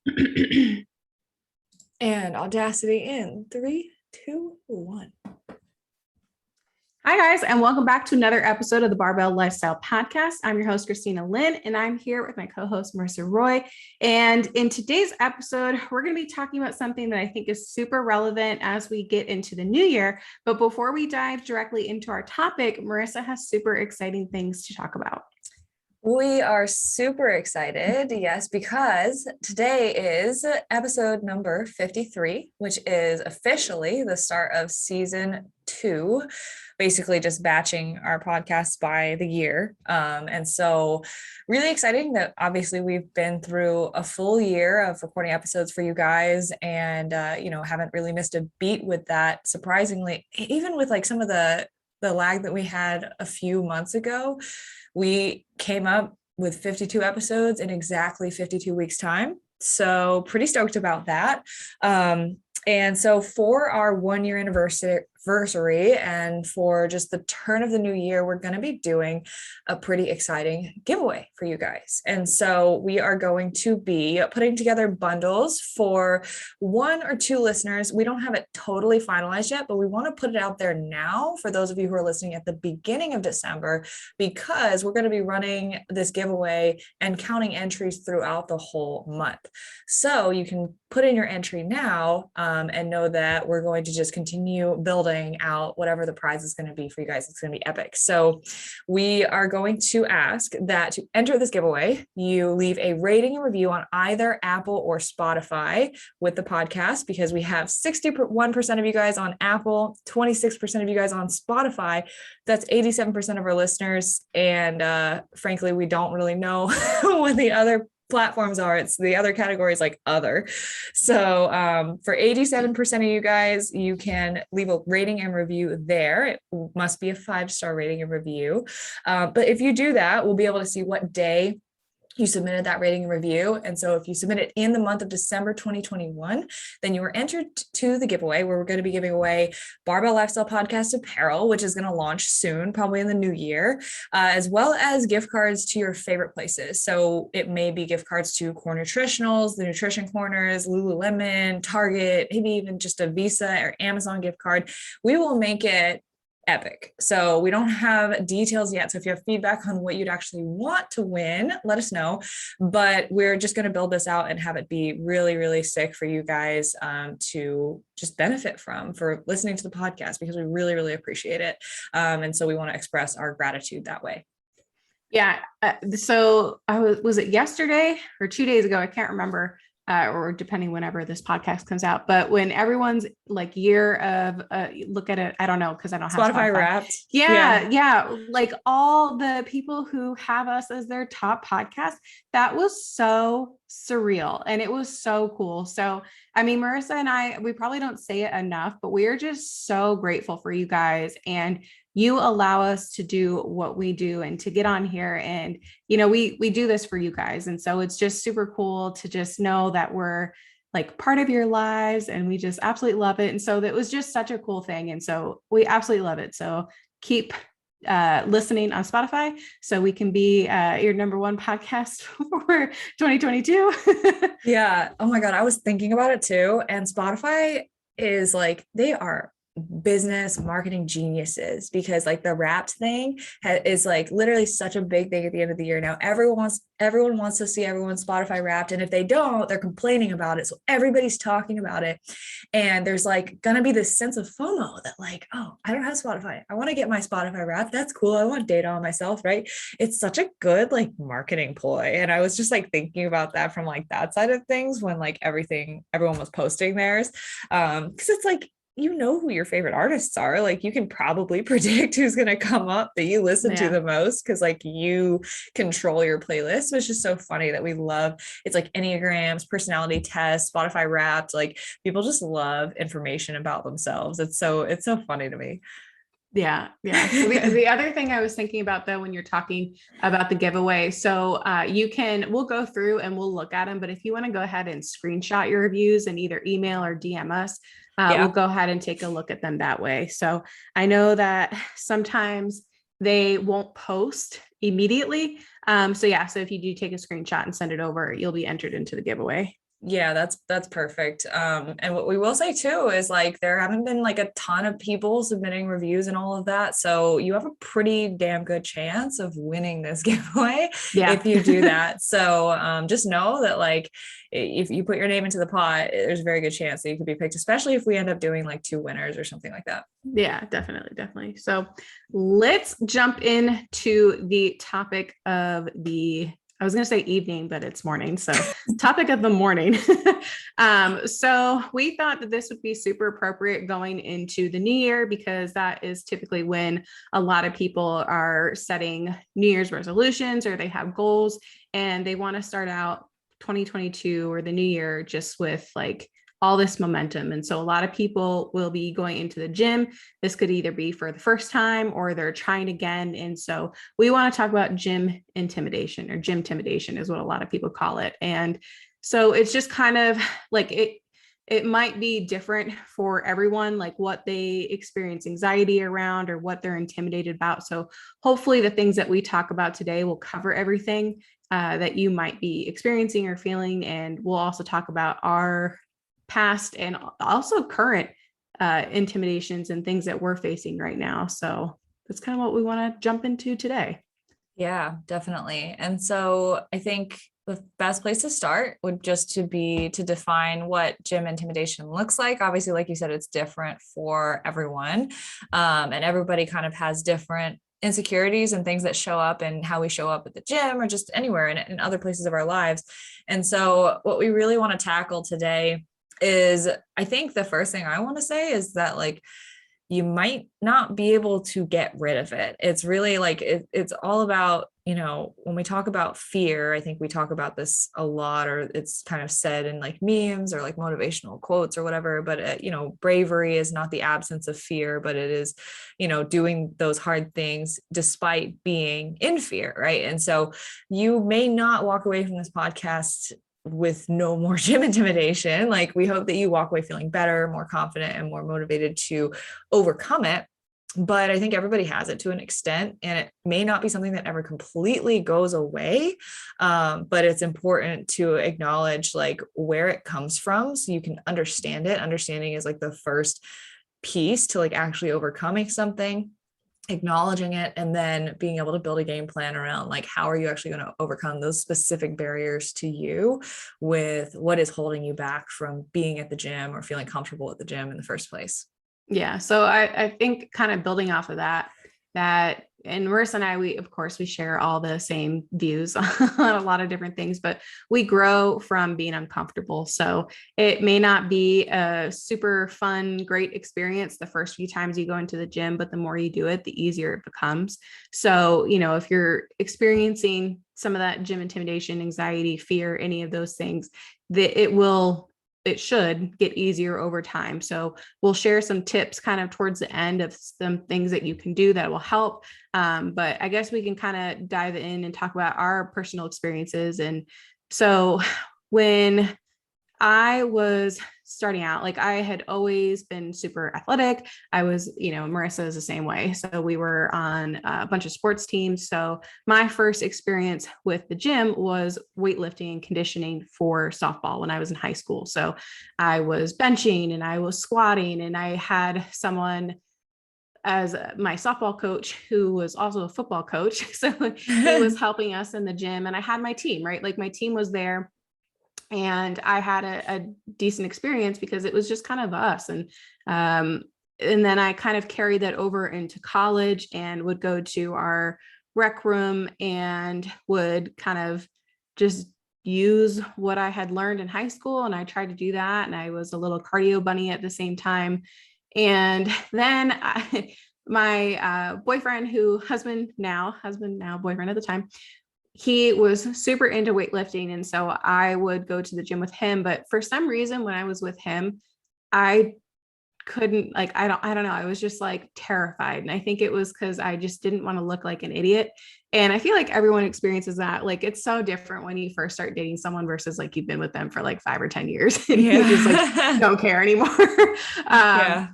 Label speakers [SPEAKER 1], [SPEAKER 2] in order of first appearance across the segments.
[SPEAKER 1] And Audacity in 3, 2, 1.
[SPEAKER 2] Hi, guys, and welcome back to another episode of the Barebell Lifestyle Podcast. I'm your host, Christina Lynn, and I'm here with my co-host, Marissa Roy. And in today's episode, we're going to be talking about something that I think is super relevant as we get into the new year. But before we dive directly into our topic, Marissa has super exciting things to talk about.
[SPEAKER 1] We are super excited, yes, because today is episode number 53, which is officially the start of season 2, basically just batching our podcasts by the year. And so really exciting that obviously we've been through a full year of recording episodes for you guys and, haven't really missed a beat with that. Surprisingly, even with like some of the lag that we had a few months ago, we came up with 52 episodes in exactly 52 weeks time. So pretty stoked about that. And so for our 1-year anniversary and for just the turn of the new year, we're going to be doing a pretty exciting giveaway for you guys. And so we are going to be putting together bundles for 1 or 2 listeners. We don't have it totally finalized yet, but we want to put it out there now for those of you who are listening at the beginning of December, because we're going to be running this giveaway and counting entries throughout the whole month. So you can put in your entry now and know that we're going to just continue building out whatever the prize is going to be for you guys. It's going to be epic. So we are going to ask that to enter this giveaway, you leave a rating and review on either Apple or Spotify with the podcast, because we have 61% of you guys on Apple, 26% of you guys on Spotify. That's 87% of our listeners. And frankly, we don't really know what the other platforms are. It's the other categories like other. So for 87% of you guys, you can leave a rating and review there. It must be a 5-star rating and review. But if you do that, we'll be able to see what day you submitted that rating and review. And so if you submit it in the month of December 2021, then you are entered to the giveaway, where we're going to be giving away Barebell Lifestyle Podcast apparel, which is going to launch soon, probably in the new year, as well as gift cards to your favorite places. So it may be gift cards to Core Nutritionals, the Nutrition Corners, Lululemon, Target, maybe even just a Visa or Amazon gift card. We will make it epic. So we don't have details yet. So if you have feedback on what you'd actually want to win, let us know. But we're just going to build this out and have it be really, really sick for you guys to just benefit from for listening to the podcast, because we really, really appreciate it. And so we want to express our gratitude that way.
[SPEAKER 2] Yeah. So was it yesterday or 2 days ago? I can't remember. Or depending whenever this podcast comes out, but when everyone's like year of look at it, I don't know, because I don't have
[SPEAKER 1] Spotify Wrapped.
[SPEAKER 2] Yeah, like all the people who have us as their top podcast, that was so surreal and it was so cool. So I mean, Marissa and I, we probably don't say it enough, but we are just so grateful for you guys, and you allow us to do what we do and to get on here. And, we do this for you guys. And so it's just super cool to just know that we're like part of your lives, and we just absolutely love it. And so that was just such a cool thing. And so we absolutely love it. So keep listening on Spotify so we can be your number 1 podcast for 2022.
[SPEAKER 1] Yeah. Oh my God. I was thinking about it too. And Spotify is like, they are business marketing geniuses, because like the Wrapped thing is like literally such a big thing at the end of the year. Now everyone wants to see everyone's Spotify Wrapped, and if they don't, they're complaining about it. So everybody's talking about it, and there's like gonna be this sense of FOMO that like, oh, I don't have Spotify, I want to get my Spotify Wrapped. That's cool. I want data on myself, right? It's such a good like marketing ploy. And I was just like thinking about that from like that side of things when like everyone was posting theirs, because it's like, who your favorite artists are. Like you can probably predict who's going to come up that you listen to the most, because like you control your playlist. So it's just so funny that we love, it's like Enneagrams, personality tests, Spotify Wrapped. Like people just love information about themselves. It's so funny to me.
[SPEAKER 2] Yeah. So the other thing I was thinking about though, when you're talking about the giveaway, so we'll go through and we'll look at them, but if you want to go ahead and screenshot your reviews and either email or DM us, we'll go ahead and take a look at them that way. So I know that sometimes they won't post immediately. So if you do take a screenshot and send it over, you'll be entered into the giveaway.
[SPEAKER 1] Yeah, that's perfect. And what we will say too is like there haven't been like a ton of people submitting reviews and all of that. So you have a pretty damn good chance of winning this giveaway
[SPEAKER 2] Yeah.
[SPEAKER 1] if you do that. So just know that like if you put your name into the pot, there's a very good chance that you could be picked, especially if we end up doing like 2 winners or something like that.
[SPEAKER 2] Yeah, definitely. So let's jump into the topic of I was going to say evening, but it's morning. So topic of the morning. So we thought that this would be super appropriate going into the new year, because that is typically when a lot of people are setting New Year's resolutions, or they have goals and they want to start out 2022 or the new year just with like all this momentum. And so a lot of people will be going into the gym. This could either be for the first time or they're trying again. And so we want to talk about gym intimidation, or gymtimidation is what a lot of people call it. And so it's just kind of like it might be different for everyone, like what they experience anxiety around or what they're intimidated about. So hopefully the things that we talk about today will cover everything that you might be experiencing or feeling. And we'll also talk about our past and also current intimidations and things that we're facing right now. So that's kind of what we want to jump into today.
[SPEAKER 1] Yeah, definitely. And so I think the best place to start would just to be to define what gym intimidation looks like. Obviously, like you said, it's different for everyone. And everybody kind of has different insecurities and things that show up and how we show up at the gym or just anywhere in other places of our lives. And so what we really want to tackle today is, I think the first thing I want to say is that like you might not be able to get rid of it. It's really like it's all about, you know, when we talk about fear, I think we talk about this a lot, or it's kind of said in like memes or like motivational quotes or whatever, but you know, bravery is not the absence of fear, but it is, you know, doing those hard things despite being in fear, right? And so you may not walk away from this podcast with no more gym intimidation. Like we hope that you walk away feeling better, more confident, and more motivated to overcome it. But I think everybody has it to an extent, and it may not be something that ever completely goes away. But it's important to acknowledge like where it comes from so you can understand it. Understanding is like the first piece to like actually overcoming something, acknowledging it, and then being able to build a game plan around like how are you actually going to overcome those specific barriers to you with what is holding you back from being at the gym or feeling comfortable at the gym in the first place.
[SPEAKER 2] Yeah. So I think kind of building off of that, and Marissa and I, of course, we share all the same views on a lot of different things, but we grow from being uncomfortable. So it may not be a super fun, great experience the first few times you go into the gym, but the more you do it, the easier it becomes. So, you know, if you're experiencing some of that gym intimidation, anxiety, fear, any of those things, that it should get easier over time. So we'll share some tips kind of towards the end of some things that you can do that will help. But I guess we can kind of dive in and talk about our personal experiences. And so when I was starting out, like I had always been super athletic. I was, you know, Marissa is the same way. So we were on a bunch of sports teams. So my first experience with the gym was weightlifting and conditioning for softball when I was in high school. So I was benching and I was squatting, and I had someone as my softball coach who was also a football coach. So he was helping us in the gym, and I had my team, right? Like my team was there. And I had a decent experience because it was just kind of us. And then I kind of carried that over into college and would go to our rec room and would kind of just use what I had learned in high school. And I tried to do that. And I was a little cardio bunny at the same time. And then my boyfriend, husband now, boyfriend at the time, he was super into weightlifting. And so I would go to the gym with him. But for some reason, when I was with him, I couldn't, like, I don't know. I was just like terrified. And I think it was because I just didn't want to look like an idiot. And I feel like everyone experiences that. Like, it's so different when you first start dating someone versus like you've been with them for like 5 or 10 years and you just like don't care anymore.
[SPEAKER 1] Yeah.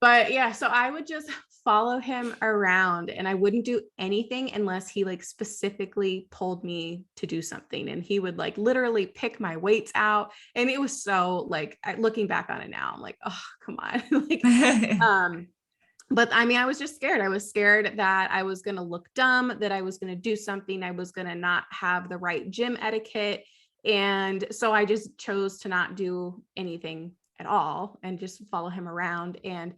[SPEAKER 2] But yeah, so I would just follow him around, and I wouldn't do anything unless he like specifically told me to do something. And he would like literally pick my weights out. And it was so like, looking back on it now, I'm like, oh, come on. Like, but I mean, I was just scared. I was scared that I was going to look dumb, that I was going to do something, I was going to not have the right gym etiquette. And so I just chose to not do anything at all and just follow him around. And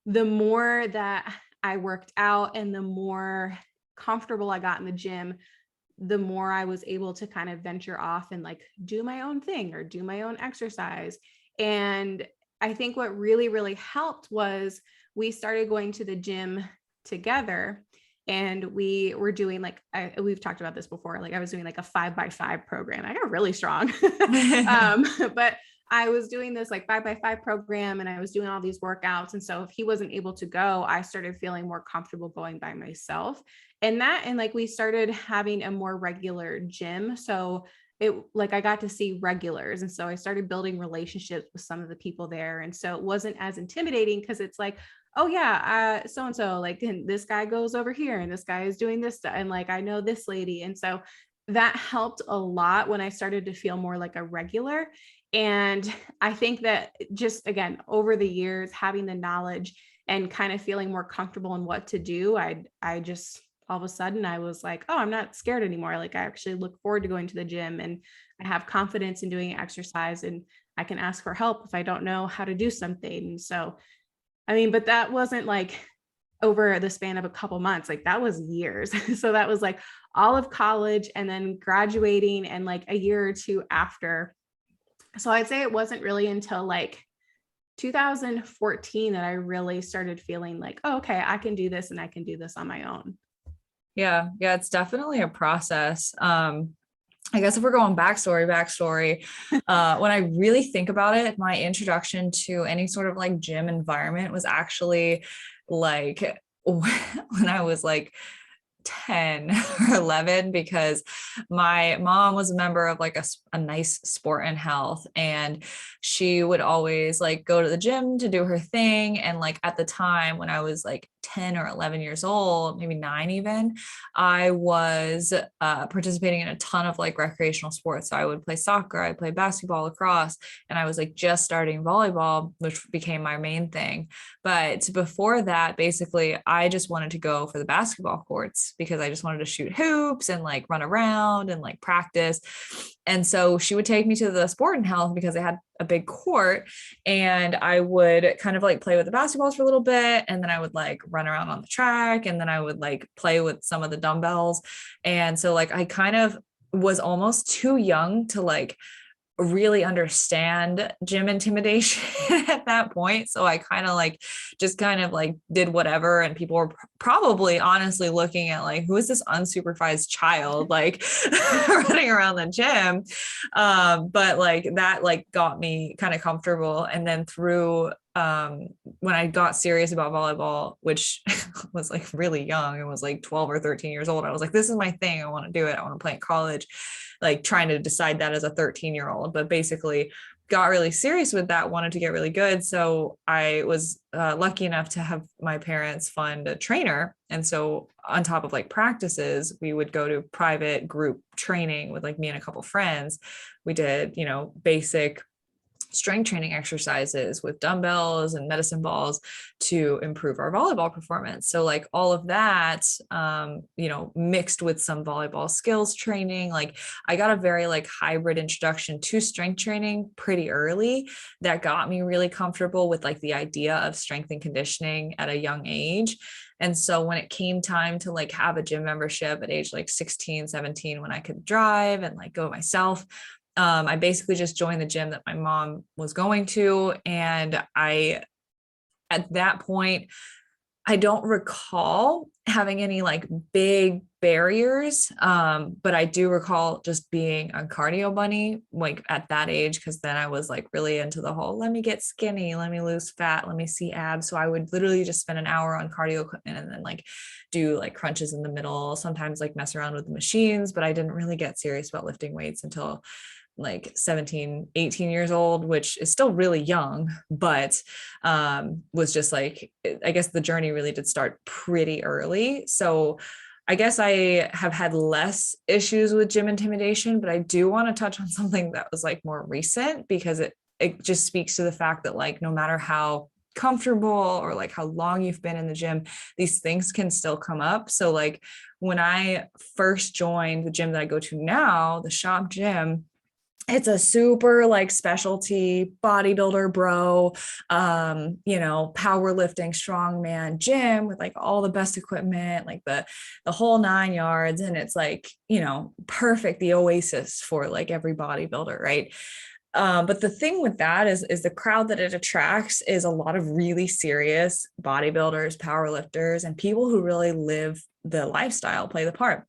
[SPEAKER 2] the more that I worked out and the more comfortable I got in the gym, the more I was able to kind of venture off and like do my own thing or do my own exercise. And I think what really, really helped was we started going to the gym together, and we were doing like, we've talked about this before, like I was doing like a 5x5 program. I got really strong. But I was doing this like 5x5 program, and I was doing all these workouts. And so if he wasn't able to go, I started feeling more comfortable going by myself. And like we started having a more regular gym. So it like I got to see regulars. And so I started building relationships with some of the people there. And so it wasn't as intimidating, because it's like, oh yeah, so-and-so, like, and this guy goes over here and this guy is doing this stuff, and like I know this lady. And so that helped a lot when I started to feel more like a regular. And I think that just again, over the years, having the knowledge and kind of feeling more comfortable in what to do, I just all of a sudden I was like, oh, I'm not scared anymore. Like I actually look forward to going to the gym, and I have confidence in doing exercise, and I can ask for help if I don't know how to do something. And so, I mean, but that wasn't like over the span of a couple months, like that was years. So that was like all of college and then graduating and like a year or two after. So I'd say it wasn't really until like 2014 that I really started feeling like, oh, okay, I can do this and I can do this on my own.
[SPEAKER 1] Yeah, it's definitely a process. I guess if we're going backstory, when I really think about it, my introduction to any sort of like gym environment was actually like when I was like 10 or 11, because my mom was a member of like a nice sport and health, and she would always like go to the gym to do her thing. And like at the time when I was like 10 or 11 years old, maybe 9 even, I was participating in a ton of like recreational sports. So I would play soccer, I played basketball, lacrosse, and I was like just starting volleyball, which became my main thing. But before that, basically, I just wanted to go for the basketball courts because I just wanted to shoot hoops and like run around and like practice. And so she would take me to the sport and health because they had a big court, and I would kind of like play with the basketballs for a little bit. And then I would like run around on the track, and then I would like play with some of the dumbbells. And so like I kind of was almost too young to like really understand gym intimidation at that point. So I kind of like just kind of like did whatever, and people were probably honestly looking at like, who is this unsupervised child like running around the gym. But like that like got me kind of comfortable. And then through when I got serious about volleyball, which was like really young, it was like 12 or 13 years old, I was like, this is my thing, I want to do it, I want to play in college, like trying to decide that as a 13-year-old, but basically got really serious with that, wanted to get really good. So I was lucky enough to have my parents fund a trainer. And so on top of like practices, we would go to private group training with like me and a couple friends. We did, basic strength training exercises with dumbbells and medicine balls to improve our volleyball performance. So like all of that, mixed with some volleyball skills training, like I got a very like hybrid introduction to strength training pretty early that got me really comfortable with like the idea of strength and conditioning at a young age. And so when it came time to like have a gym membership at age like 16, 17, when I could drive and like go myself, I basically just joined the gym that my mom was going to. And at that point, I don't recall having any like big barriers. But I do recall just being a cardio bunny, like at that age, because then I was like really into the whole, let me get skinny, let me lose fat, let me see abs. So I would literally just spend an hour on cardio equipment and then like do like crunches in the middle, sometimes like mess around with the machines, but I didn't really get serious about lifting weights until like 17, 18 years old, which is still really young, but was just like, I guess the journey really did start pretty early. So I guess I have had less issues with gym intimidation, but I do want to touch on something that was like more recent, because it just speaks to the fact that like, no matter how comfortable or like how long you've been in the gym, these things can still come up. So like when I first joined the gym that I go to now, the shop gym, it's a super like specialty bodybuilder bro, powerlifting strongman gym with like all the best equipment, like the whole 9 yards. And it's like, perfect, the oasis for like every bodybuilder, right? But the thing with that is the crowd that it attracts is a lot of really serious bodybuilders, powerlifters, and people who really live the lifestyle, play the part.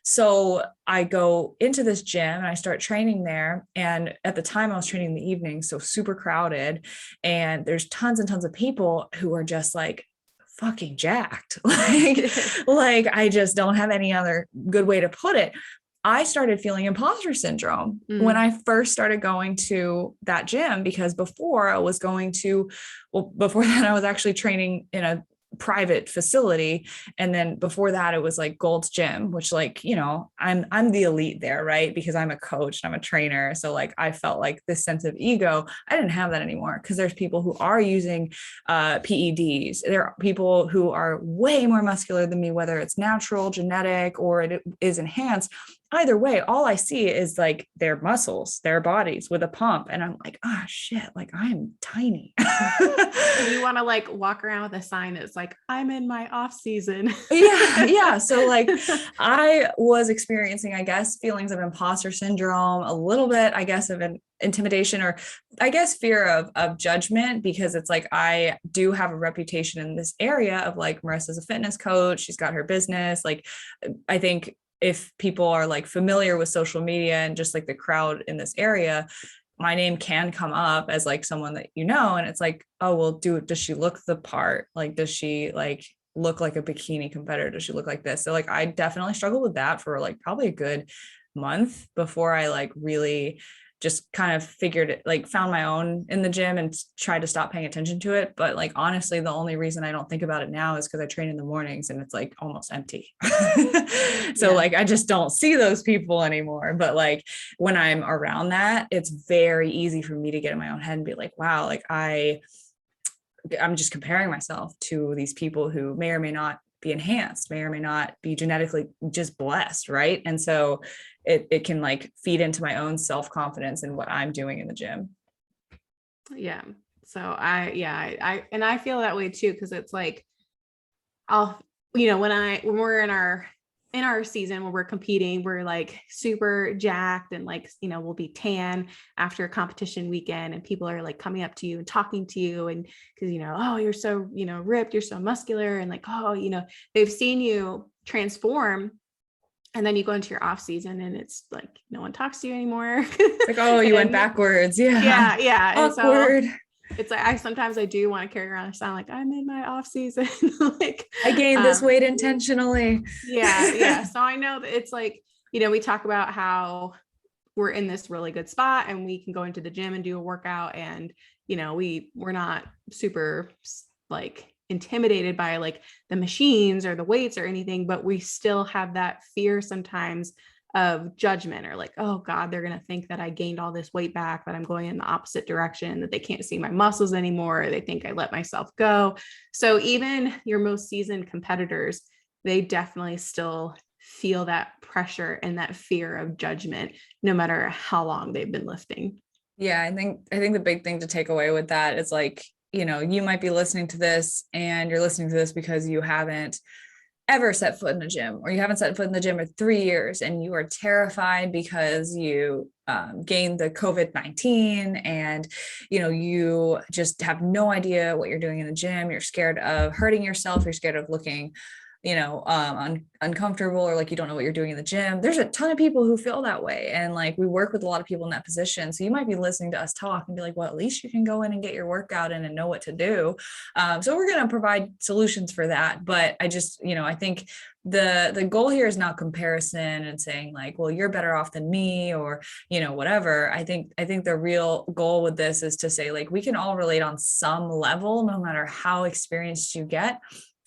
[SPEAKER 1] So I go into this gym and I start training there. And at the time I was training in the evening, so super crowded. And there's tons and tons of people who are just like fucking jacked. like I just don't have any other good way to put it. I started feeling imposter syndrome when I first started going to that gym, because before that I was actually training in a private facility. And then before that, it was like Gold's Gym, which like, I'm the elite there, right? Because I'm a coach and I'm a trainer. So like, I felt like this sense of ego. I didn't have that anymore, because there's people who are using PEDs. There are people who are way more muscular than me, whether it's natural, genetic, or it is enhanced. Either way, all I see is like their muscles, their bodies with a pump. And I'm like, oh shit, like I'm tiny.
[SPEAKER 2] You want to like walk around with a sign that's like, I'm in my off season.
[SPEAKER 1] Yeah. So like I was experiencing, I guess, feelings of imposter syndrome, a little bit, I guess, of an intimidation, or I guess fear of judgment, because it's like, I do have a reputation in this area of like, Marissa's a fitness coach. She's got her business. Like, I think if people are like familiar with social media and just like the crowd in this area, my name can come up as like someone that, and it's like, oh, well, does she look the part? Like, does she like look like a bikini competitor? Does she look like this? So like, I definitely struggled with that for like probably a good month before I like really just kind of figured it, like found my own in the gym and tried to stop paying attention to it. But like, honestly, the only reason I don't think about it now is because I train in the mornings and it's like almost empty. So like, I just don't see those people anymore. But like, when I'm around that, it's very easy for me to get in my own head and be like, wow, like I'm just comparing myself to these people who may or may not be enhanced, may or may not be genetically just blessed, right? And so it can like feed into my own self-confidence in what I'm doing in the gym.
[SPEAKER 2] Yeah. So I feel that way too, because it's like, when we're in our season when we're competing, we're like super jacked and like, we'll be tan after a competition weekend, and people are like coming up to you and talking to you, and because, oh, you're so, ripped, you're so muscular, and like, oh, they've seen you transform. And then you go into your off season and it's like, no one talks to you anymore.
[SPEAKER 1] It's like, oh, you went backwards. Yeah.
[SPEAKER 2] Yeah.
[SPEAKER 1] Awkward.
[SPEAKER 2] And so it's like, sometimes I do want to carry around a sign like, I'm in my off season. Like
[SPEAKER 1] I gained this weight intentionally.
[SPEAKER 2] Yeah. So I know that it's like, we talk about how we're in this really good spot and we can go into the gym and do a workout, and, we're not super like intimidated by like the machines or the weights or anything, but we still have that fear sometimes of judgment, or like, oh God, they're going to think that I gained all this weight back, that I'm going in the opposite direction, that they can't see my muscles anymore, or they think I let myself go. So even your most seasoned competitors, they definitely still feel that pressure and that fear of judgment, no matter how long they've been lifting.
[SPEAKER 1] Yeah, I think the big thing to take away with that is like, you might be listening to this and you're listening to this because you haven't ever set foot in the gym, or you haven't set foot in the gym for 3 years, and you are terrified because you gained the COVID-19, and you just have no idea what you're doing in the gym. You're scared of hurting yourself. You're scared of looking uncomfortable, or like you don't know what you're doing in the gym. There's a ton of people who feel that way. And like we work with a lot of people in that position. So you might be listening to us talk and be like, well, at least you can go in and get your workout in and know what to do. So we're going to provide solutions for that. But I just, I think the goal here is not comparison and saying like, well, you're better off than me, or, whatever. I think the real goal with this is to say like, we can all relate on some level, no matter how experienced you get.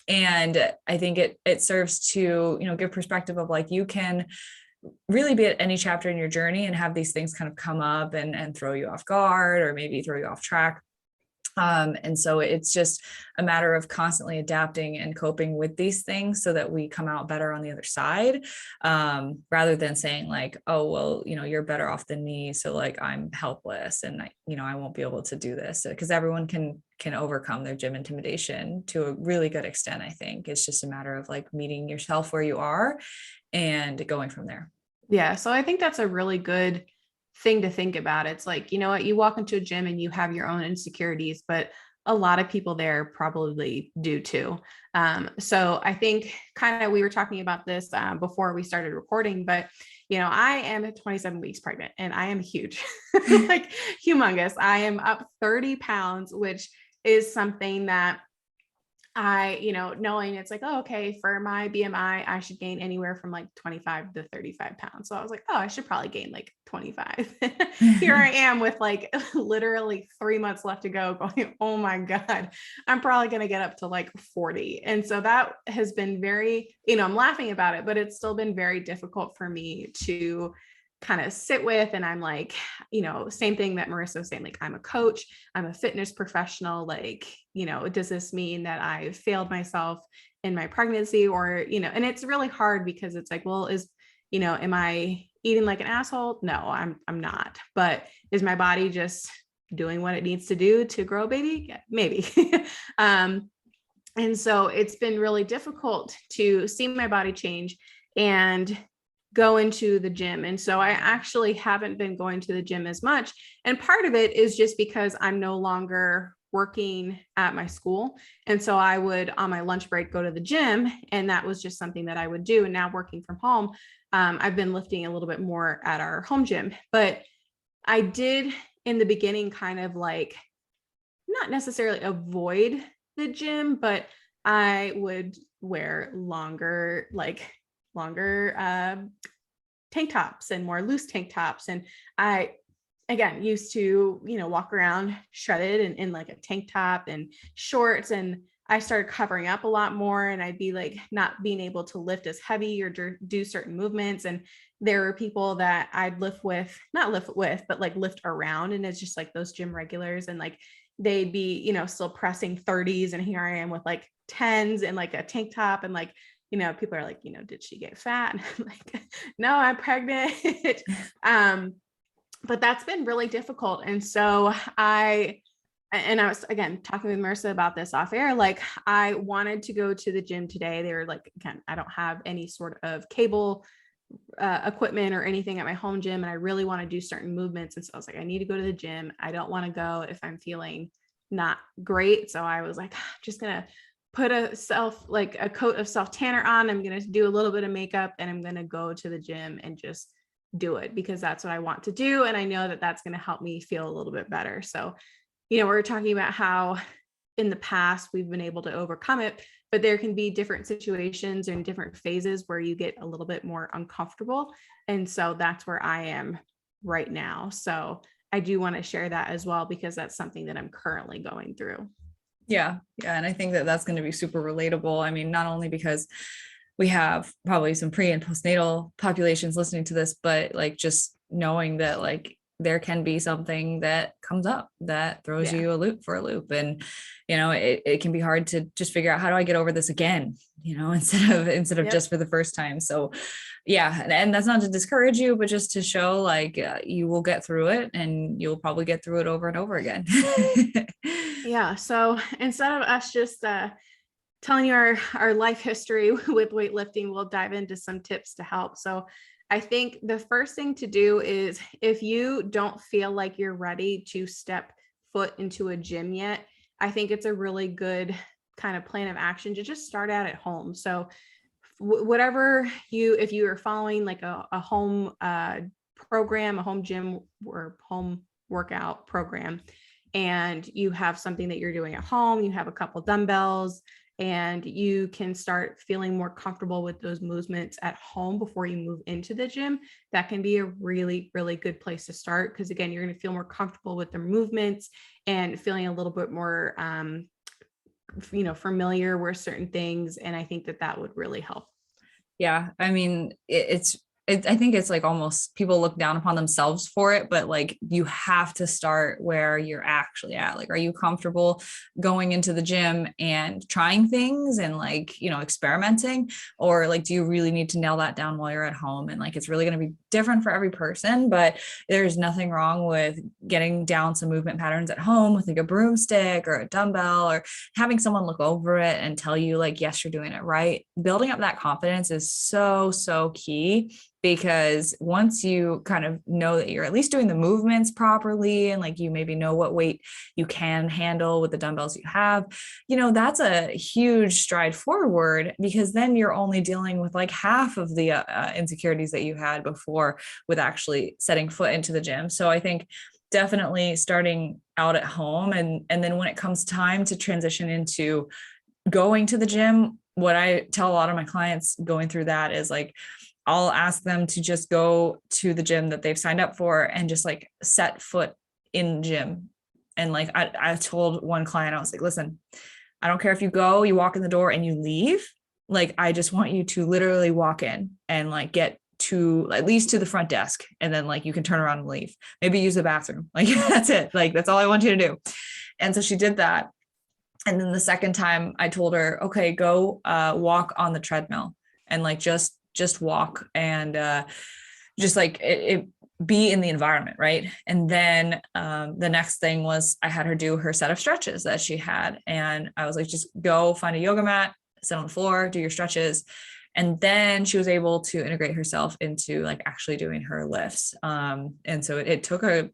[SPEAKER 1] And I think it serves to, give perspective of like, you can really be at any chapter in your journey and have these things kind of come up and throw you off guard, or maybe throw you off track. And so it's just a matter of constantly adapting and coping with these things so that we come out better on the other side, rather than saying like, oh, well, you're better off than me, so like I'm helpless and I won't be able to do this, because everyone can overcome their gym intimidation to a really good extent. I think it's just a matter of like meeting yourself where you are and going from there.
[SPEAKER 2] Yeah. So I think that's a really good thing to think about. It's like, you know what, you walk into a gym and you have your own insecurities, but a lot of people there probably do too. So I think kind of, we were talking about this before we started recording, but I am 27 weeks pregnant and I am huge, like humongous. I am up 30 pounds, which is something that knowing it's like, oh, okay, for my BMI, I should gain anywhere from like 25 to 35 pounds. So I was like, oh, I should probably gain like 25. Here I am with like literally 3 months left to go, going, oh my God, I'm probably going to get up to like 40. And so that has been very, I'm laughing about it, but it's still been very difficult for me to kind of sit with. And I'm like, same thing that Marissa was saying, like, I'm a coach, I'm a fitness professional. Like, does this mean that I failed myself in my pregnancy, or, and it's really hard because it's like, well, am I eating like an asshole? No, I'm not, but is my body just doing what it needs to do to grow a baby? Yeah, maybe. And so it's been really difficult to see my body change and go into the gym. And so I actually haven't been going to the gym as much. And part of it is just because I'm no longer working at my school. And so I would, on my lunch break, go to the gym. And that was just something that I would do. And now working from home, I've been lifting a little bit more at our home gym. But I did in the beginning kind of like, not necessarily avoid the gym, but I would wear longer tank tops and more loose tank tops. And I, again, used to, walk around shredded and in like a tank top and shorts. And I started covering up a lot more, and I'd be like not being able to lift as heavy or do certain movements. And there were people that I'd not lift with, but like lift around. And it's just like those gym regulars, and like they'd be, still pressing 30s. And here I am with like 10s and like a tank top, and like, people are like, did she get fat? And I'm like, no, I'm pregnant. But that's been really difficult. And so I was, again, talking with Marissa about this off air, like I wanted to go to the gym today. They were like, again, I don't have any sort of cable equipment or anything at my home gym, and I really want to do certain movements. And so I was like, I need to go to the gym. I don't want to go if I'm feeling not great. So I was like, I'm just going to put a coat of self tanner on. I'm going to do a little bit of makeup, and I'm going to go to the gym and just do it because that's what I want to do. And I know that that's going to help me feel a little bit better. So, we're talking about how in the past we've been able to overcome it, but there can be different situations and different phases where you get a little bit more uncomfortable. And so that's where I am right now. So I do want to share that as well, because that's something that I'm currently going through.
[SPEAKER 1] Yeah. And I think that that's going to be super relatable. I mean, not only because we have probably some pre and postnatal populations listening to this, but like just knowing that like there can be something that comes up that throws you for a loop. And, it can be hard to just figure out, how do I get over this again, instead of just for the first time. So yeah. And that's not to discourage you, but just to show like you will get through it, and you'll probably get through it over and over again.
[SPEAKER 2] Yeah. So instead of us just telling you our life history with weightlifting, we'll dive into some tips to help. So I think the first thing to do is, if you don't feel like you're ready to step foot into a gym yet, I think it's a really good kind of plan of action to just start out at home. So whatever if you are following like a home program, a home gym or home workout program, and you have something that you're doing at home, you have a couple dumbbells, and you can start feeling more comfortable with those movements at home before you move into the gym, that can be a really, really good place to start. Because again, you're going to feel more comfortable with the movements and feeling a little bit more, familiar with certain things. And I think that would really help.
[SPEAKER 1] Yeah. I mean, I think it's like almost people look down upon themselves for it, but like you have to start where you're actually at. Like, are you comfortable going into the gym and trying things and like, experimenting, or like, do you really need to nail that down while you're at home? And like, it's really going to be different for every person, but there's nothing wrong with getting down some movement patterns at home with like a broomstick or a dumbbell, or having someone look over it and tell you like, yes, you're doing it right. Building up that confidence is so, so key. Because once you kind of know that you're at least doing the movements properly, and like you maybe know what weight you can handle with the dumbbells you have, that's a huge stride forward, because then you're only dealing with like half of the insecurities that you had before with actually setting foot into the gym. So I think definitely starting out at home, and then when it comes time to transition into going to the gym, what I tell a lot of my clients going through that is like, I'll ask them to just go to the gym that they've signed up for and just like set foot in the gym. And like, I told one client, I was like, listen, I don't care if you walk in the door and you leave. Like, I just want you to literally walk in and like get to at least to the front desk. And then like, you can turn around and leave, maybe use the bathroom. Like, that's it. Like, that's all I want you to do. And so she did that. And then the second time I told her, okay, go walk on the treadmill and like, just walk and just like it be in the environment. Right. And then the next thing was I had her do her set of stretches that she had. And I was like, just go find a yoga mat, sit on the floor, do your stretches. And then she was able to integrate herself into like actually doing her lifts. And so it took a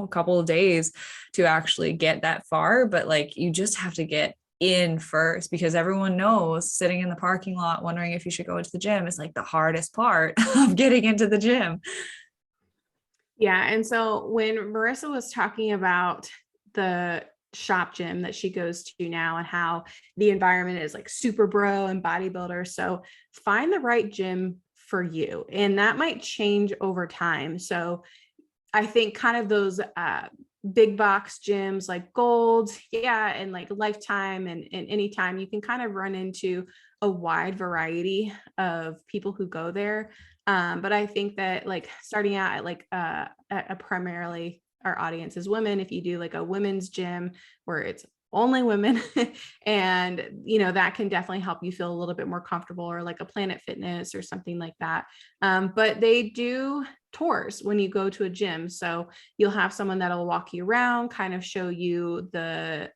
[SPEAKER 1] couple of days to actually get that far, but like, you just have to get in first, because everyone knows sitting in the parking lot wondering if you should go into the gym is like the hardest part of getting into the gym.
[SPEAKER 2] Yeah. And so when Marissa was talking about the shop gym that she goes to now and how the environment is like super bro and bodybuilder, so find the right gym for you, and that might change over time. So I think kind of those big box gyms like Gold, and like Lifetime and Anytime, you can kind of run into a wide variety of people who go there. But I think that like starting out at like a primarily our audience is women, if you do like a women's gym where it's only women and that can definitely help you feel a little bit more comfortable, or like a Planet Fitness or something like that. But they do tours when you go to a gym, so you'll have someone that'll walk you around, kind of show you the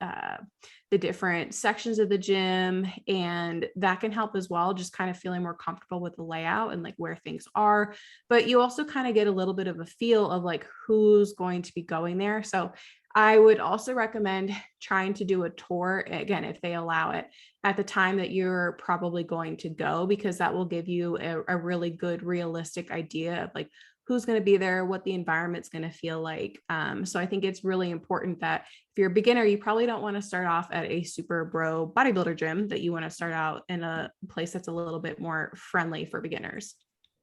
[SPEAKER 2] different sections of the gym, and that can help as well, just kind of feeling more comfortable with the layout and like where things are. But you also kind of get a little bit of a feel of like who's going to be going there. So I would also recommend trying to do a tour, again, if they allow it, at the time that you're probably going to go, because that will give you a really good, realistic idea of like who's going to be there, what the environment's going to feel like. So I think it's really important that if you're a beginner, you probably don't want to start off at a super bro bodybuilder gym, that you want to start out in a place that's a little bit more friendly for beginners.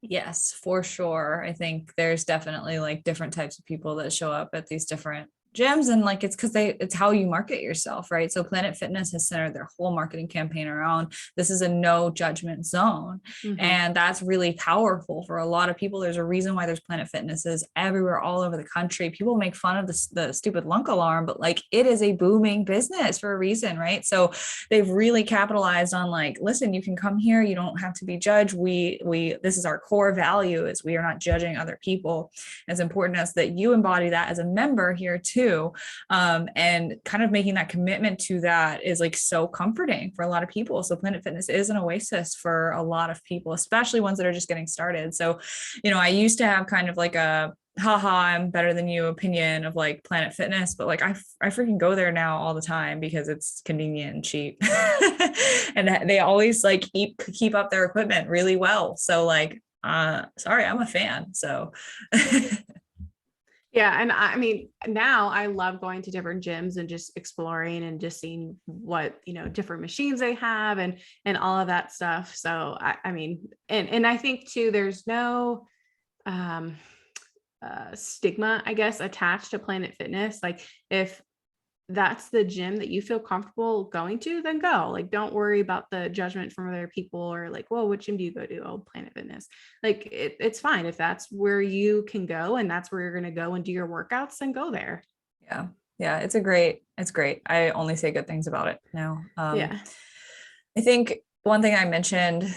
[SPEAKER 1] Yes, for sure. I think there's definitely like different types of people that show up at these different gyms, and like it's because it's how you market yourself, right? So Planet Fitness has centered their whole marketing campaign around this is a no judgment zone.
[SPEAKER 2] Mm-hmm.
[SPEAKER 1] And that's really powerful for a lot of people. There's a reason why there's Planet Fitnesses everywhere all over the country. People make fun of the stupid lunk alarm, but like it is a booming business for a reason, right? So they've really capitalized on like, listen, you can come here, you don't have to be judged. We this is our core value, is we are not judging other people. It's important to us that you embody that as a member here too. too. And kind of making that commitment to that is like so comforting for a lot of people. So Planet Fitness is an oasis for a lot of people, especially ones that are just getting started. So, I used to have kind of like a haha, I'm better than you opinion of like Planet Fitness, but like I freaking go there now all the time because it's convenient and cheap. And they always like keep up their equipment really well. So like sorry, I'm a fan. So
[SPEAKER 2] Yeah. And I mean, now I love going to different gyms and just exploring and just seeing what, different machines they have and all of that stuff. So I mean, and I think too, there's no, stigma, I guess, attached to Planet Fitness. Like if that's the gym that you feel comfortable going to, then go. Like, don't worry about the judgment from other people or like, well, what gym do you go to? Oh, Planet Fitness. Like it's fine. If that's where you can go and that's where you're going to go and do your workouts, then go there.
[SPEAKER 1] Yeah. Yeah. It's great. I only say good things about it now.
[SPEAKER 2] Yeah.
[SPEAKER 1] I think one thing I mentioned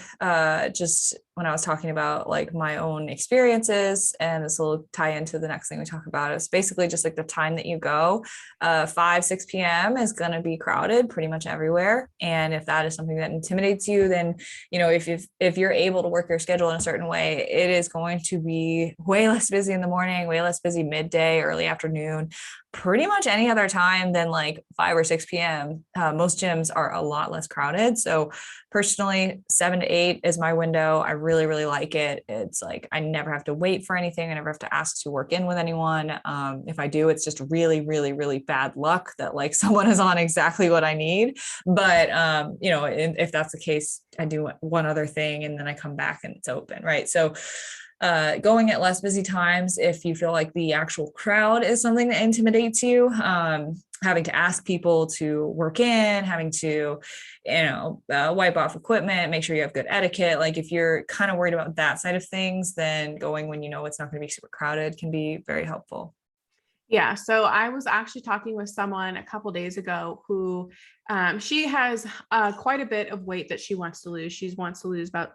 [SPEAKER 1] just when I was talking about like my own experiences, and this will tie into the next thing we talk about, is basically just like the time that you go. 5-6 p.m. is going to be crowded pretty much everywhere. And if that is something that intimidates you, then, if you're able to work your schedule in a certain way, it is going to be way less busy in the morning, way less busy midday, early afternoon, pretty much any other time than like 5 or 6 p.m. Most gyms are a lot less crowded. So personally, 7 to 8 is my window. I really, really like it. It's like I never have to wait for anything. I never have to ask to work in with anyone. If I do, it's just really, really, really bad luck that like someone is on exactly what I need. But if that's the case, I do one other thing and then I come back and it's open, right? So going at less busy times, if you feel like the actual crowd is something that intimidates you, having to ask people to work in, having to, wipe off equipment, make sure you have good etiquette. Like if you're kind of worried about that side of things, then going when it's not going to be super crowded can be very helpful.
[SPEAKER 2] Yeah. So I was actually talking with someone a couple days ago who she has quite a bit of weight that she wants to lose. She wants to lose about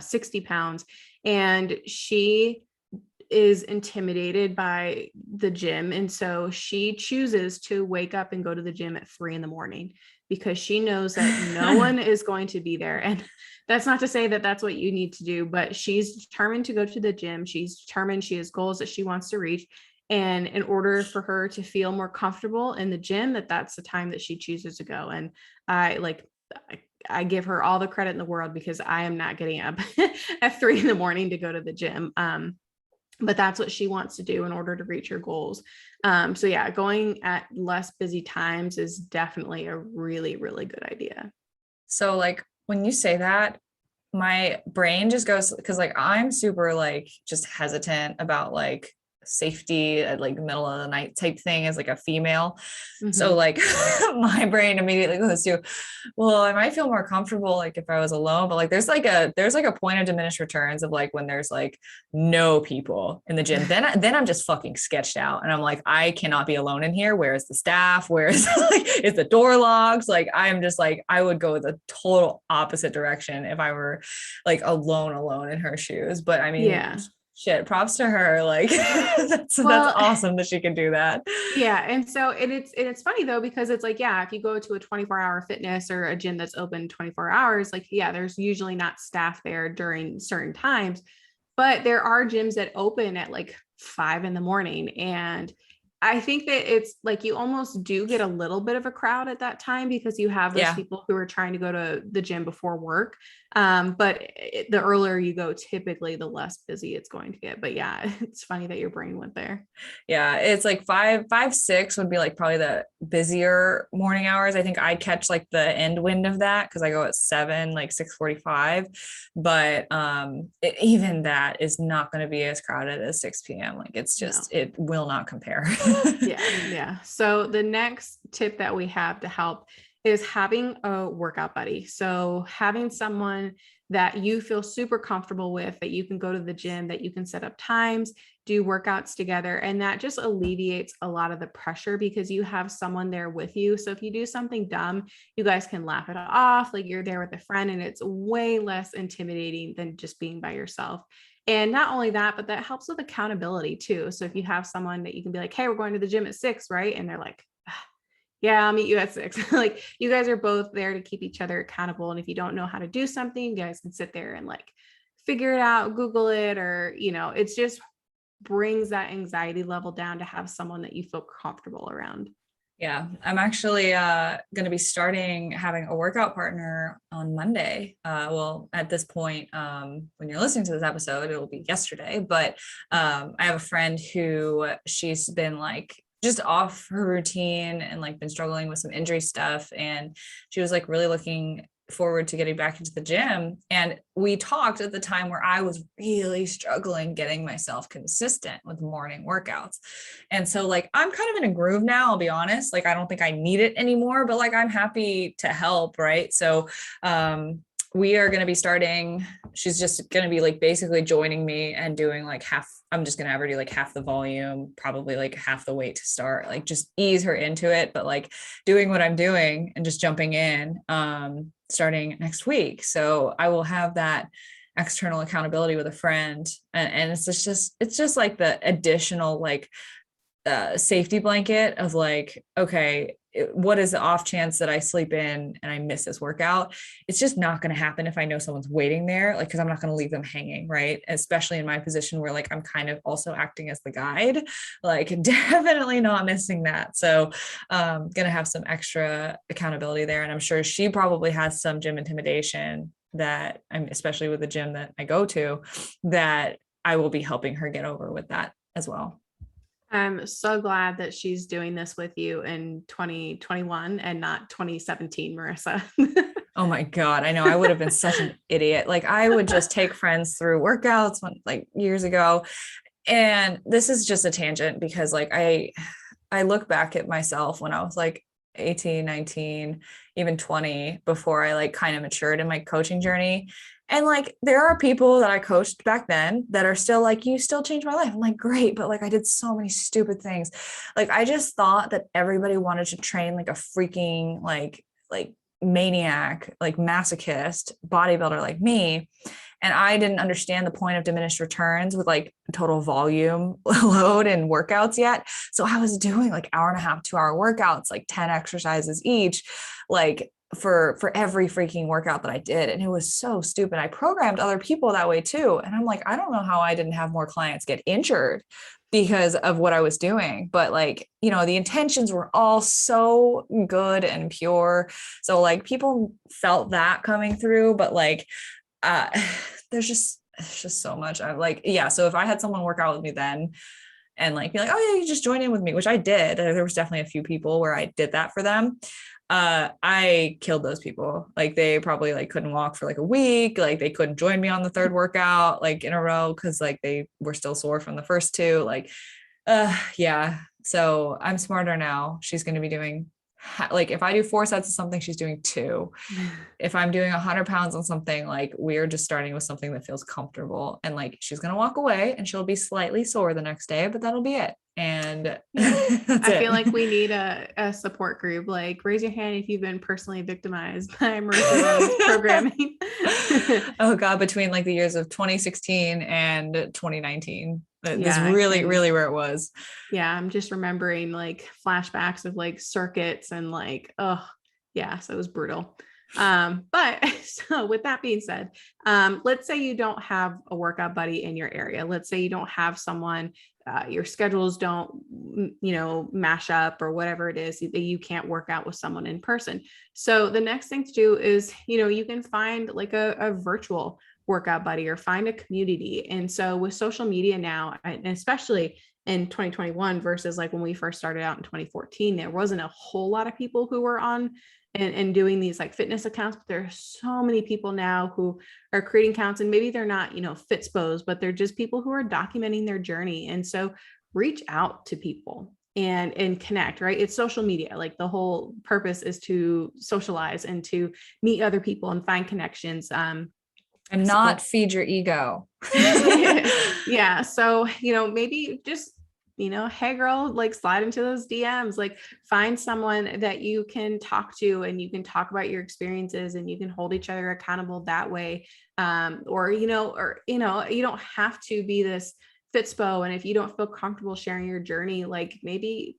[SPEAKER 2] 60 pounds. And she is intimidated by the gym. And so she chooses to wake up and go to the gym at 3 a.m. because she knows that no one is going to be there. And that's not to say that that's what you need to do, but she's determined to go to the gym. She's determined she has goals that she wants to reach. And in order for her to feel more comfortable in the gym, that's the time that she chooses to go. And I give her all the credit in the world because I am not getting up at 3 a.m. to go to the gym. But that's what she wants to do in order to reach her goals. So yeah, going at less busy times is definitely a really, really good idea.
[SPEAKER 1] So like when you say that, my brain just goes, because like I'm super like just hesitant about like safety at like middle of the night type thing as like a female. So like my brain immediately goes to, well, I might feel more comfortable like if I was alone, but like there's like a point of diminished returns of like when there's like no people in the gym, then I'm just fucking sketched out and I'm like, I cannot be alone in here. Where is the staff? Where is like, is the door locked? Like I'm just like, I would go the total opposite direction if I were like alone in her shoes. But I mean,
[SPEAKER 2] yeah.
[SPEAKER 1] Shit, props to her. Like that's awesome that she can do that.
[SPEAKER 2] Yeah. And so it's funny though, because it's like, yeah, if you go to a 24-hour fitness or a gym that's open 24 hours, like, yeah, there's usually not staff there during certain times, but there are gyms that open at like 5 a.m. And I think that it's like you almost do get a little bit of a crowd at that time because you have those people who are trying to go to the gym before work. But the earlier you go, typically the less busy it's going to get. But yeah, it's funny that your brain went there.
[SPEAKER 1] Yeah, it's like 5-6 would be like probably the busier morning hours. I think I catch like the end wind of that because I go at 7, like 6:45. But even that is not going to be as crowded as 6 p.m. Like it's just it will not compare.
[SPEAKER 2] Yeah. So the next tip that we have to help is having a workout buddy. So having someone that you feel super comfortable with, that you can go to the gym, that you can set up times, do workouts together. And that just alleviates a lot of the pressure because you have someone there with you. So if you do something dumb, you guys can laugh it off. Like you're there with a friend and it's way less intimidating than just being by yourself. And not only that, but that helps with accountability too. So if you have someone that you can be like, hey, we're going to the gym at 6, right? And they're like, yeah, I'll meet you at 6. Like you guys are both there to keep each other accountable. And if you don't know how to do something, you guys can sit there and like figure it out, Google it, or, it's just brings that anxiety level down to have someone that you feel comfortable around.
[SPEAKER 1] Yeah, I'm actually going to be starting having a workout partner on Monday. Well, at this point, when you're listening to this episode, it'll be yesterday. But I have a friend who she's been like just off her routine and like been struggling with some injury stuff. And she was like really looking forward to getting back into the gym. And we talked at the time where I was really struggling getting myself consistent with morning workouts. And so like, I'm kind of in a groove now, I'll be honest. Like, I don't think I need it anymore, but like, I'm happy to help. Right. So, we are going to be starting, she's just going to be like basically joining me and doing like I'm just going to have her do like half the volume, probably like half the weight to start, like just ease her into it, but like doing what I'm doing and just jumping in, starting next week. So I will have that external accountability with a friend. And it's just like the additional like safety blanket of like, okay, what is the off chance that I sleep in and I miss this workout? It's just not going to happen if I know someone's waiting there, like, cause I'm not going to leave them hanging. Right. Especially in my position where like, I'm kind of also acting as the guide, like definitely not missing that. So, going to have some extra accountability there. And I'm sure she probably has some gym intimidation that I'm, especially with the gym that I go to, that I will be helping her get over with that as well.
[SPEAKER 2] I'm so glad that she's doing this with you in 2021 and not 2017, Marissa.
[SPEAKER 1] Oh my God. I know I would have been such an idiot. Like I would just take friends through workouts like years ago. And this is just a tangent because like I look back at myself when I was like 18, 19, even 20 before I like kind of matured in my coaching journey. And like, there are people that I coached back then that are still like, you still changed my life. I'm like, great. But like, I did so many stupid things. Like, I just thought that everybody wanted to train like a freaking, like maniac, like masochist bodybuilder like me. And I didn't understand the point of diminished returns with like total volume load and workouts yet. So I was doing like 1.5 to 2 hour workouts, like 10 exercises each, like for every freaking workout that I did. And it was so stupid. I programmed other people that way too. And I'm like, I don't know how I didn't have more clients get injured because of what I was doing. But like, the intentions were all so good and pure. So like people felt that coming through, but like, it's just so much. I'm like, yeah. So if I had someone work out with me then and like, be like, oh yeah, you just join in with me, which I did. There was definitely a few people where I did that for them. I killed those people. Like they probably like couldn't walk for like a week. Like they couldn't join me on the third workout, like in a row. Cause like they were still sore from the first two, like, yeah. So I'm smarter now. She's going to be doing like, if I do 4 sets of something, she's doing 2. If I'm doing 100 pounds on something, like we're just starting with something that feels comfortable, and like, she's going to walk away and she'll be slightly sore the next day, but that'll be it. And
[SPEAKER 2] I feel like we need a support group. Like raise your hand if you've been personally victimized by Marissa's programming.
[SPEAKER 1] Oh God, between like the years of 2016 and 2019, this
[SPEAKER 2] Yeah,
[SPEAKER 1] really where it was.
[SPEAKER 2] Yeah, I'm just remembering like flashbacks of like circuits and like, oh yeah, so it was brutal. But so with that being said, let's say you don't have a workout buddy in your area. Let's say you don't have someone, your schedules don't, mash up or whatever it is that you can't work out with someone in person. So the next thing to do is, you can find like a virtual workout buddy or find a community. And so with social media now, and especially in 2021 versus like when we first started out in 2014, there wasn't a whole lot of people who were on and doing these like fitness accounts, but there are so many people now who are creating accounts, and maybe they're not, Fitspos, but they're just people who are documenting their journey. And so reach out to people and connect, right? It's social media. Like the whole purpose is to socialize and to meet other people and find connections.
[SPEAKER 1] And not feed your ego.
[SPEAKER 2] Yeah. So, maybe just hey girl, like slide into those DMs, like find someone that you can talk to and you can talk about your experiences and you can hold each other accountable that way. Or you don't have to be this Fitspo. And if you don't feel comfortable sharing your journey, like maybe,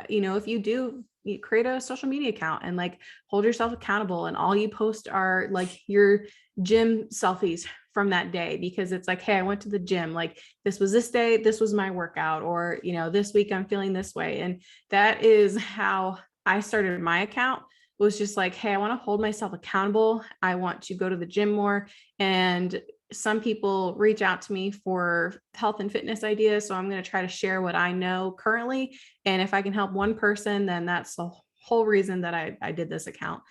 [SPEAKER 2] if you do, you create a social media account and like hold yourself accountable. And all you post are like your gym selfies from that day, because it's like, hey, I went to the gym, like this was this day, this was my workout, or, this week I'm feeling this way. And that is how I started my account, was just like, hey, I want to hold myself accountable. I want to go to the gym more. And some people reach out to me for health and fitness ideas. So I'm going to try to share what I know currently. And if I can help one person, then that's the whole reason that I did this account.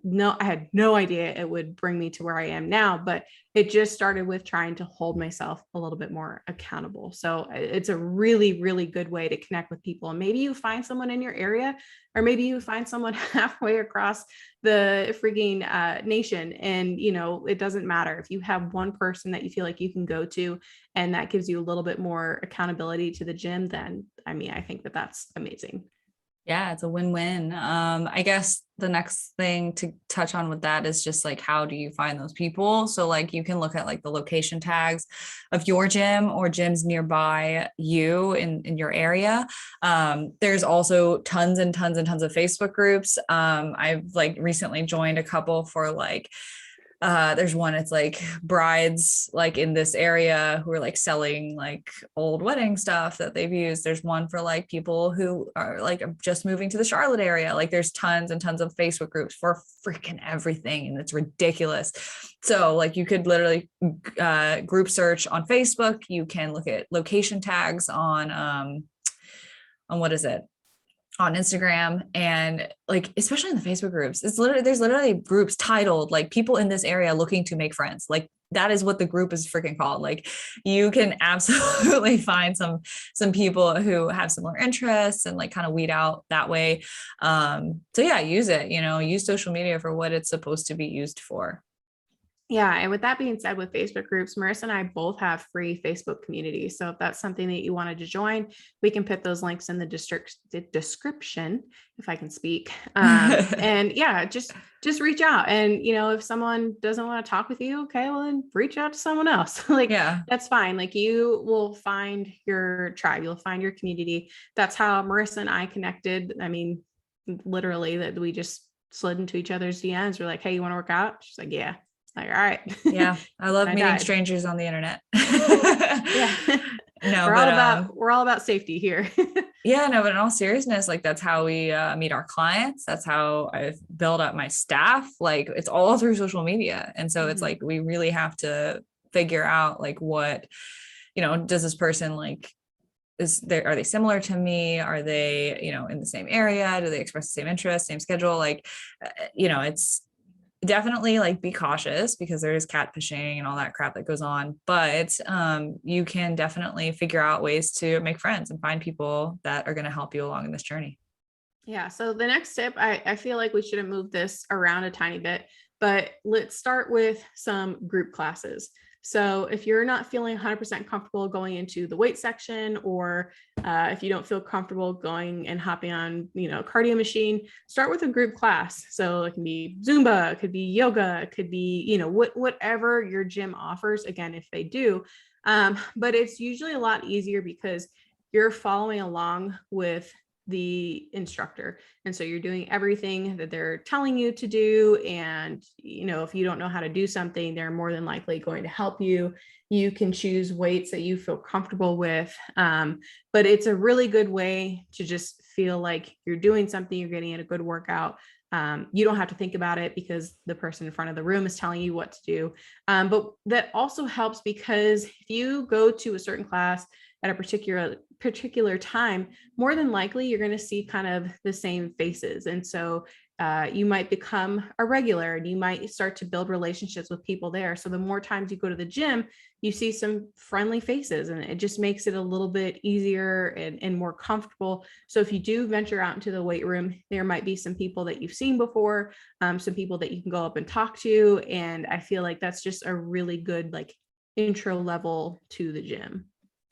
[SPEAKER 2] No, I had no idea it would bring me to where I am now, but it just started with trying to hold myself a little bit more accountable. So it's a really, really good way to connect with people. And maybe you find someone in your area, or maybe you find someone halfway across the freaking nation. And, it doesn't matter if you have one person that you feel like you can go to, and that gives you a little bit more accountability to the gym, then, I think that that's amazing.
[SPEAKER 1] Yeah, it's a win-win. I guess the next thing to touch on with that is just like, how do you find those people? So like you can look at like the location tags of your gym or gyms nearby you in your area. There's also tons and tons and tons of Facebook groups. I've like recently joined a couple for like, there's one, it's like brides like in this area who are like selling like old wedding stuff that they've used. There's one for like people who are like just moving to the Charlotte area. Like there's tons and tons of Facebook groups for freaking everything, and it's ridiculous. So like you could literally group search on Facebook. You can look at location tags on what is it, on Instagram, and like, especially in the Facebook groups, there's literally groups titled like people in this area looking to make friends. Like that is what the group is freaking called. Like you can absolutely find some people who have similar interests and like kind of weed out that way. So yeah, use it, use social media for what it's supposed to be used for.
[SPEAKER 2] Yeah. And with that being said, with Facebook groups, Marissa and I both have free Facebook communities. So if that's something that you wanted to join, we can put those links in the description, if I can speak. And yeah, just reach out. And, if someone doesn't want to talk with you, okay, well then reach out to someone else. Like,
[SPEAKER 1] yeah,
[SPEAKER 2] that's fine. Like you will find your tribe, you'll find your community. That's how Marissa and I connected. Literally that we just slid into each other's DMs. We're like, hey, you want to work out? She's like, yeah. Like, all right.
[SPEAKER 1] yeah, I love meeting strangers on the internet.
[SPEAKER 2] Yeah.
[SPEAKER 1] No,
[SPEAKER 2] we're all about safety here.
[SPEAKER 1] Yeah, no, but in all seriousness, like that's how we meet our clients. That's how I've built up my staff. Like it's all through social media. And so it's like, we really have to figure out like what, does this person like, are they similar to me? Are they, in the same area? Do they express the same interest, same schedule? Like, it's definitely like be cautious because there is catfishing and all that crap that goes on, but you can definitely figure out ways to make friends and find people that are going to help you along in this journey.
[SPEAKER 2] Yeah. So the next tip, I feel like we should have moved this around a tiny bit, but let's start with some group classes. So if you're not feeling 100% comfortable going into the weight section, or if you don't feel comfortable going and hopping on, a cardio machine, start with a group class. So it can be Zumba, it could be yoga, it could be, whatever your gym offers, again, if they do. But it's usually a lot easier because you're following along with the instructor. And so you're doing everything that they're telling you to do. And, if you don't know how to do something, they're more than likely going to help you. You can choose weights that you feel comfortable with. But it's a really good way to just feel like you're doing something, you're getting in a good workout. You don't have to think about it because the person in front of the room is telling you what to do. But that also helps because if you go to a certain class at a particular time, more than likely you're going to see kind of the same faces. And so you might become a regular and you might start to build relationships with people there. So the more times you go to the gym, you see some friendly faces, and it just makes it a little bit easier and more comfortable. So if you do venture out into the weight room, there might be some people that you've seen before, some people that you can go up and talk to. And I feel like that's just a really good like intro level to the gym.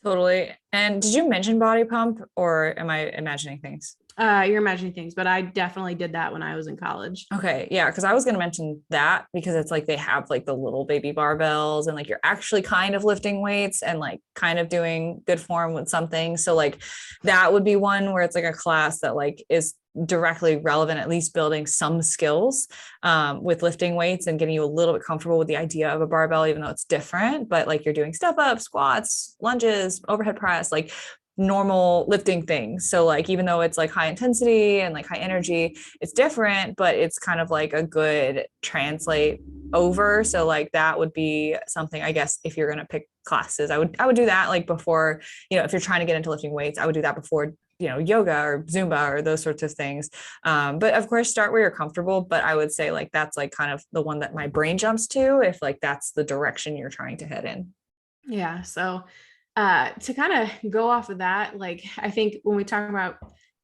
[SPEAKER 1] Totally. And did you mention body pump, or am I imagining things?
[SPEAKER 2] You're imagining things, but I definitely did that when I was in college.
[SPEAKER 1] Okay, yeah, because I was going to mention that because it's like they have like the little baby barbells and like you're actually kind of lifting weights and like kind of doing good form with something. So like that would be one where it's like a class that like is directly relevant, at least building some skills with lifting weights and getting you a little bit comfortable with the idea of a barbell, even though it's different. But like you're doing step ups, squats, lunges, overhead press, like normal lifting things. So like even though it's like high intensity and like high energy, it's different, but it's kind of like a good translate over. So like that would be something, I guess, if you're going to pick classes, I would do that like before, if you're trying to get into lifting weights, I would do that before yoga or Zumba or those sorts of things. But of course, start where you're comfortable. But I would say like that's like kind of the one that my brain jumps to if like that's the direction you're trying to head in.
[SPEAKER 2] Yeah. So to kind of go off of that, like I think when we talk about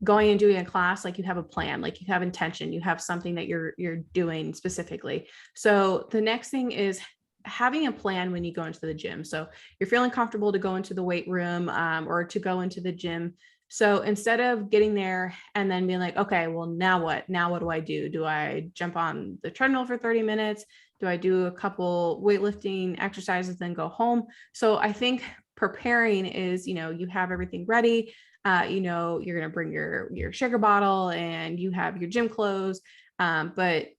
[SPEAKER 2] going and doing a class, like you have a plan, like you have intention, you have something that you're doing specifically. So the next thing is having a plan when you go into the gym. So you're feeling comfortable to go into the weight room or to go into the gym. So instead of getting there and then being like, okay, well, now what? Now what do I do? Do I jump on the treadmill for 30 minutes? Do I do a couple weightlifting exercises, then go home? So I think preparing is, you have everything ready. You're going to bring your sugar bottle and you have your gym clothes. But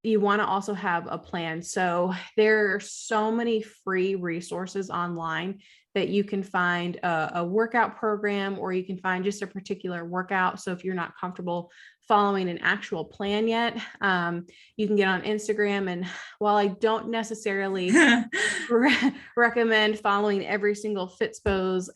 [SPEAKER 2] you want to also have a plan. So there are so many free resources online that you can find a workout program, or you can find just a particular workout. So if you're not comfortable following an actual plan yet, you can get on Instagram. And while I don't necessarily recommend following every single Fitspose,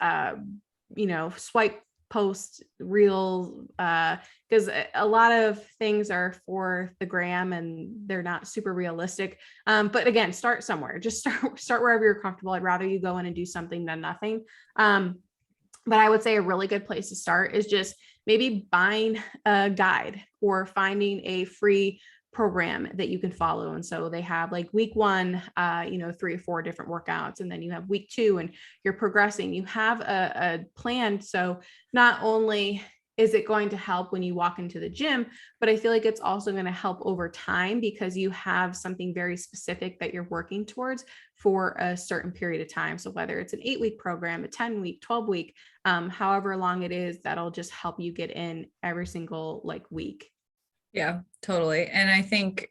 [SPEAKER 2] swipe post reel, because a lot of things are for the gram and they're not super realistic. But again, start somewhere. Just start wherever you're comfortable. I'd rather you go in and do something than nothing. But I would say a really good place to start is just maybe buying a guide or finding a free program that you can follow. And so they have like week 1, 3 or 4 different workouts. And then you have week 2 and you're progressing. You have a plan. So not only is it going to help when you walk into the gym, but I feel like it's also going to help over time because you have something very specific that you're working towards for a certain period of time. So whether it's an 8-week program, a 10-week, 12-week, however long it is, that'll just help you get in every single week.
[SPEAKER 1] Yeah, totally. And I think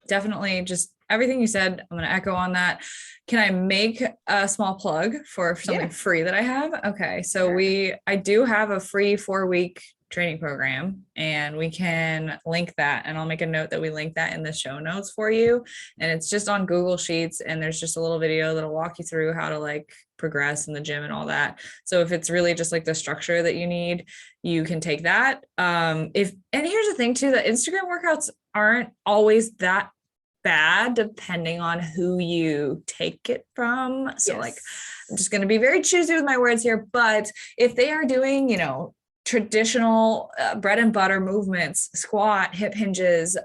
[SPEAKER 1] definitely just everything you said, I'm going to echo on that. Can I make a small plug for something free that I have? Okay. So
[SPEAKER 2] Sure.
[SPEAKER 1] I do have a free 4-week training program and we can link that, and I'll make a note that we link that in the show notes for you. And it's just on Google Sheets, and there's just a little video that'll walk you through how to like progress in the gym and all that. So if it's really just like the structure that you need, you can take that. And here's the thing too, that Instagram workouts aren't always that bad depending on who you take it from. So like, I'm just going to be very choosy with my words here, but if they are doing, traditional bread and butter movements, squat, hip hinges,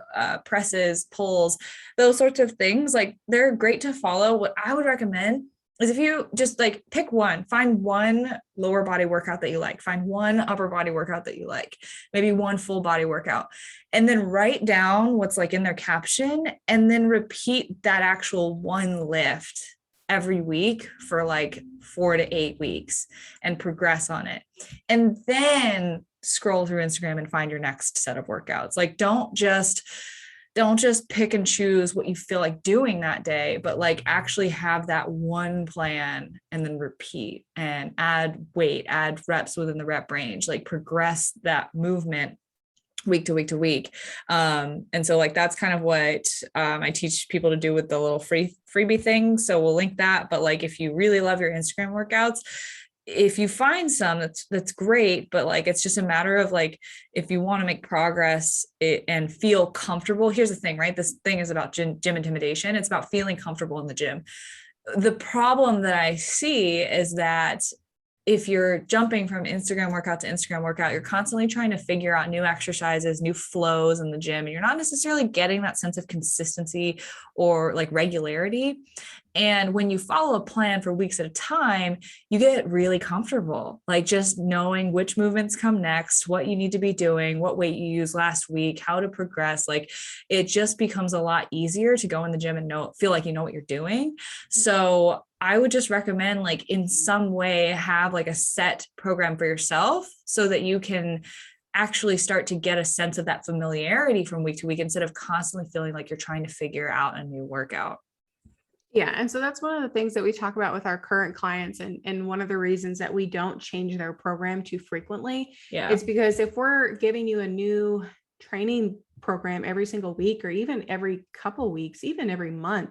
[SPEAKER 1] presses, pulls, those sorts of things, like they're great to follow. What I would recommend is if you just like pick one, find one lower body workout that you like, find one upper body workout that you like, maybe one full body workout, and then write down what's like in their caption and then repeat that actual one lift every week for like 4 to 8 weeks and progress on it. And then scroll through Instagram and find your next set of workouts. Like don't just pick and choose what you feel like doing that day, but like actually have that one plan and then repeat and add weight, add reps within the rep range, like progress that movement week to week to week. And so like, that's kind of what I teach people to do with the little freebie thing. So we'll link that. But like, if you really love your Instagram workouts, if you find some, that's great. But like, it's just a matter of like, if you want to make progress and feel comfortable, here's the thing, right? This thing is about gym intimidation. It's about feeling comfortable in the gym. The problem that I see is that if you're jumping from Instagram workout to Instagram workout, you're constantly trying to figure out new exercises, new flows in the gym, and you're not necessarily getting that sense of consistency or like regularity. And when you follow a plan for weeks at a time, you get really comfortable, like just knowing which movements come next, what you need to be doing, what weight you used last week, how to progress. Like it just becomes a lot easier to go in the gym and feel like you know what you're doing. So I would just recommend, like, in some way have like a set program for yourself so that you can actually start to get a sense of that familiarity from week to week instead of constantly feeling like you're trying to figure out a new workout.
[SPEAKER 2] Yeah. And so that's one of the things that we talk about with our current clients. And one of the reasons that we don't change their program too frequently.
[SPEAKER 1] Yeah.
[SPEAKER 2] It's because if we're giving you a new training program every single week, or even every couple weeks, even every month,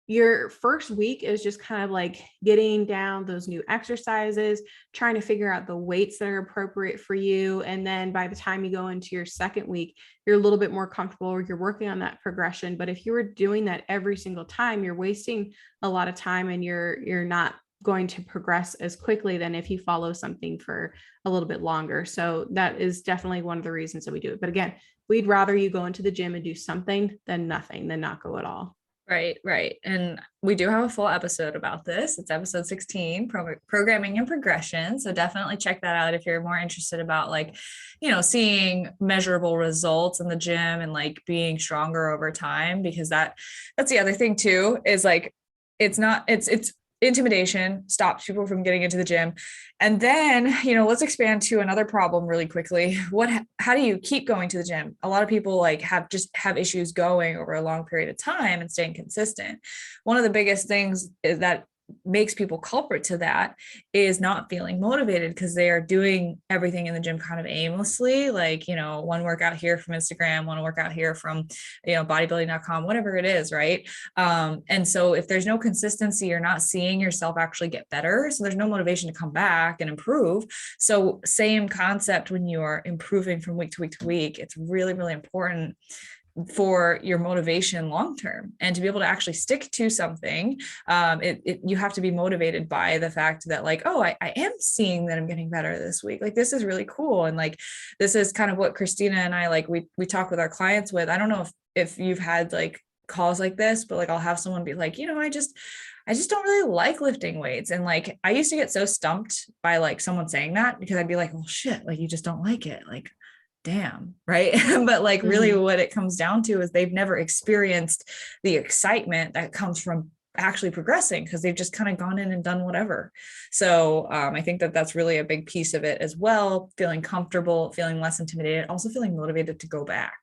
[SPEAKER 2] your first week is just kind of like getting down those new exercises, trying to figure out the weights that are appropriate for you. And then by the time you go into your second week, you're a little bit more comfortable, or you're working on that progression. But if you were doing that every single time, you're wasting a lot of time, and you're not going to progress as quickly than if you follow something for a little bit longer. So that is definitely one of the reasons that we do it. But again, we'd rather you go into the gym and do something than nothing, than not go at all.
[SPEAKER 1] Right, right. And we do have a full episode about this. It's episode 16, programming and progression. So definitely check that out if you're more interested about, like, seeing measurable results in the gym and like being stronger over time, because that's the other thing too, is like, it's intimidation stops people from getting into the gym. And then, let's expand to another problem really quickly. How do you keep going to the gym? A lot of people like have issues going over a long period of time and staying consistent. One of the biggest things is that makes people culprit to that is not feeling motivated, because they are doing everything in the gym kind of aimlessly, like, one workout here from Instagram, one workout here from, bodybuilding.com, whatever it is. Right. And so if there's no consistency, you're not seeing yourself actually get better. So there's no motivation to come back and improve. So same concept when you are improving from week to week to week, it's really, really important for your motivation long term, and to be able to actually stick to something. You have to be motivated by the fact that, like, oh, I am seeing that I'm getting better this week, like this is really cool. And like, this is kind of what Christina and I, like, we talk with our clients with. I don't know if you've had like calls like this, but like I'll have someone be like, I just don't really like lifting weights. And like, I used to get so stumped by like someone saying that, because I'd be like, well, shit, like you just don't like it. Like, damn, right? But like really what it comes down to is they've never experienced the excitement that comes from actually progressing, because they've just kind of gone in and done whatever. So I think that that's really a big piece of it as well. Feeling comfortable, feeling less intimidated, also feeling motivated to go back.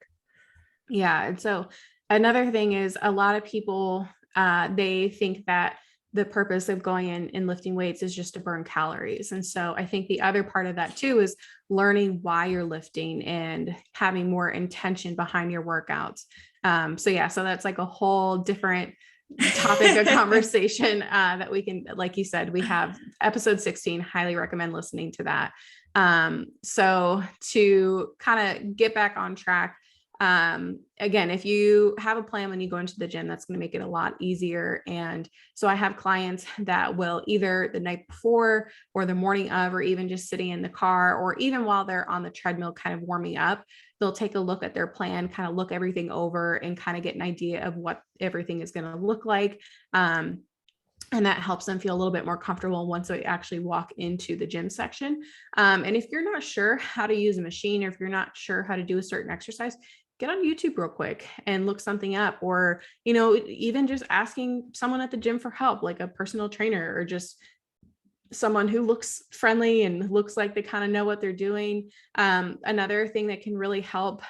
[SPEAKER 2] Yeah. And so another thing is, a lot of people, they think that the purpose of going in and lifting weights is just to burn calories. And so I think the other part of that too is learning why you're lifting and having more intention behind your workouts. So that's like a whole different topic of conversation that we can, like you said, we have episode 16, highly recommend listening to that. So to kind of get back on track, again, if you have a plan when you go into the gym, that's going to make it a lot easier. And so I have clients that will either the night before or the morning of, or even just sitting in the car, or even while they're on the treadmill, kind of warming up, they'll take a look at their plan, kind of look everything over and kind of get an idea of what everything is going to look like. And that helps them feel a little bit more comfortable once they actually walk into the gym section. And if you're not sure how to use a machine, or if you're not sure how to do a certain exercise, get on YouTube real quick and look something up, or, even just asking someone at the gym for help, like a personal trainer, or just someone who looks friendly and looks like they kind of know what they're doing. Another thing that can really help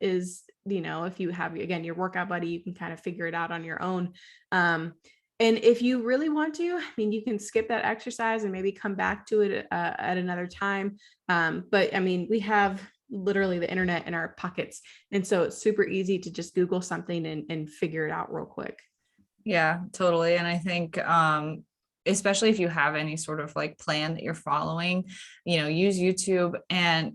[SPEAKER 2] is, if you have, again, your workout buddy, you can kind of figure it out on your own. And if you really want to, you can skip that exercise and maybe come back to it at another time. But we have literally the internet in our pockets. And so it's super easy to just Google something and figure it out real quick.
[SPEAKER 1] Yeah, totally. And I think, especially if you have any sort of like plan that you're following, use YouTube, and,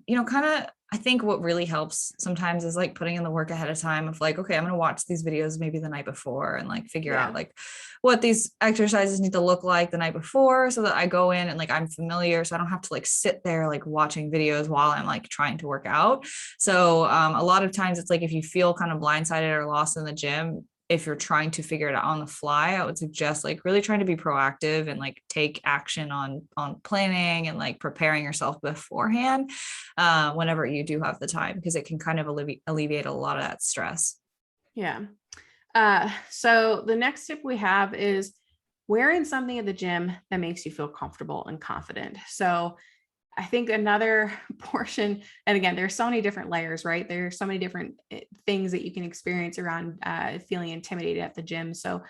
[SPEAKER 1] I think what really helps sometimes is like putting in the work ahead of time of like, okay, I'm going to watch these videos maybe the night before and like figure out like what these exercises need to look like the night before, so that I go in and like I'm familiar, so I don't have to like sit there like watching videos while I'm like trying to work out. So a lot of times it's like, if you feel kind of blindsided or lost in the gym, if you're trying to figure it out on the fly, I would suggest like really trying to be proactive and like take action on planning and like preparing yourself beforehand, whenever you do have the time, because it can kind of alleviate a lot of that stress.
[SPEAKER 2] Yeah. So the next tip we have is wearing something at the gym that makes you feel comfortable and confident. So I think another portion, and again, there's so many different layers, right? There's so many different things that you can experience around feeling intimidated at the gym. So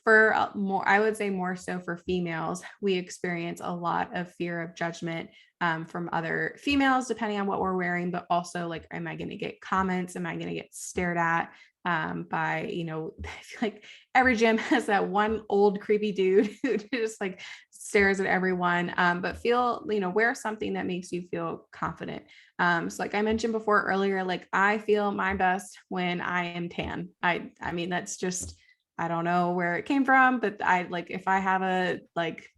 [SPEAKER 2] for more, I would say more so for females, we experience a lot of fear of judgment from other females, depending on what we're wearing, but also like, am I going to get comments? Am I going to get stared at by, I feel like every gym has that one old creepy dude who just like stares at everyone, but wear something that makes you feel confident. So like I mentioned before earlier, like I feel my best when I am tan. I mean, that's just, I don't know where it came from, but I like, if I have a like,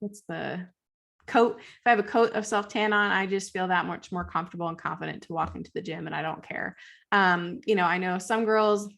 [SPEAKER 2] what's the coat, if I have a coat of self tan on, I just feel that much more comfortable and confident to walk into the gym, and I don't care. I know some girls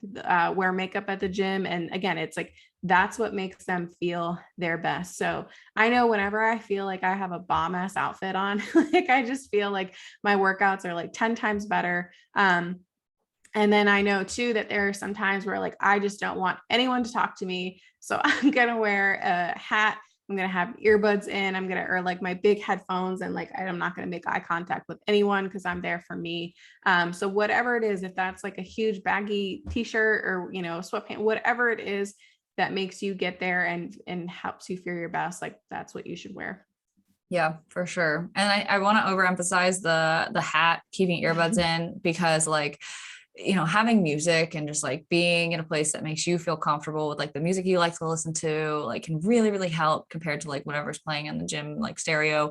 [SPEAKER 2] wear makeup at the gym, and again, it's like, that's what makes them feel their best. So I know whenever I feel like I have a bomb ass outfit on, like I just feel like my workouts are like 10 times better. And then I know too that there are some times where like I just don't want anyone to talk to me. So I'm gonna wear a hat. I'm gonna have earbuds in. Or like my big headphones, and like I'm not gonna make eye contact with anyone because I'm there for me. So whatever it is, if that's like a huge baggy t-shirt or sweatpants, whatever it is that makes you get there and helps you feel your best, like that's what you should wear.
[SPEAKER 1] Yeah, for sure. And I want to overemphasize the hat, keeping earbuds in, because like, having music and just like being in a place that makes you feel comfortable with like the music you like to listen to, like can really, really help compared to like whatever's playing in the gym, like stereo.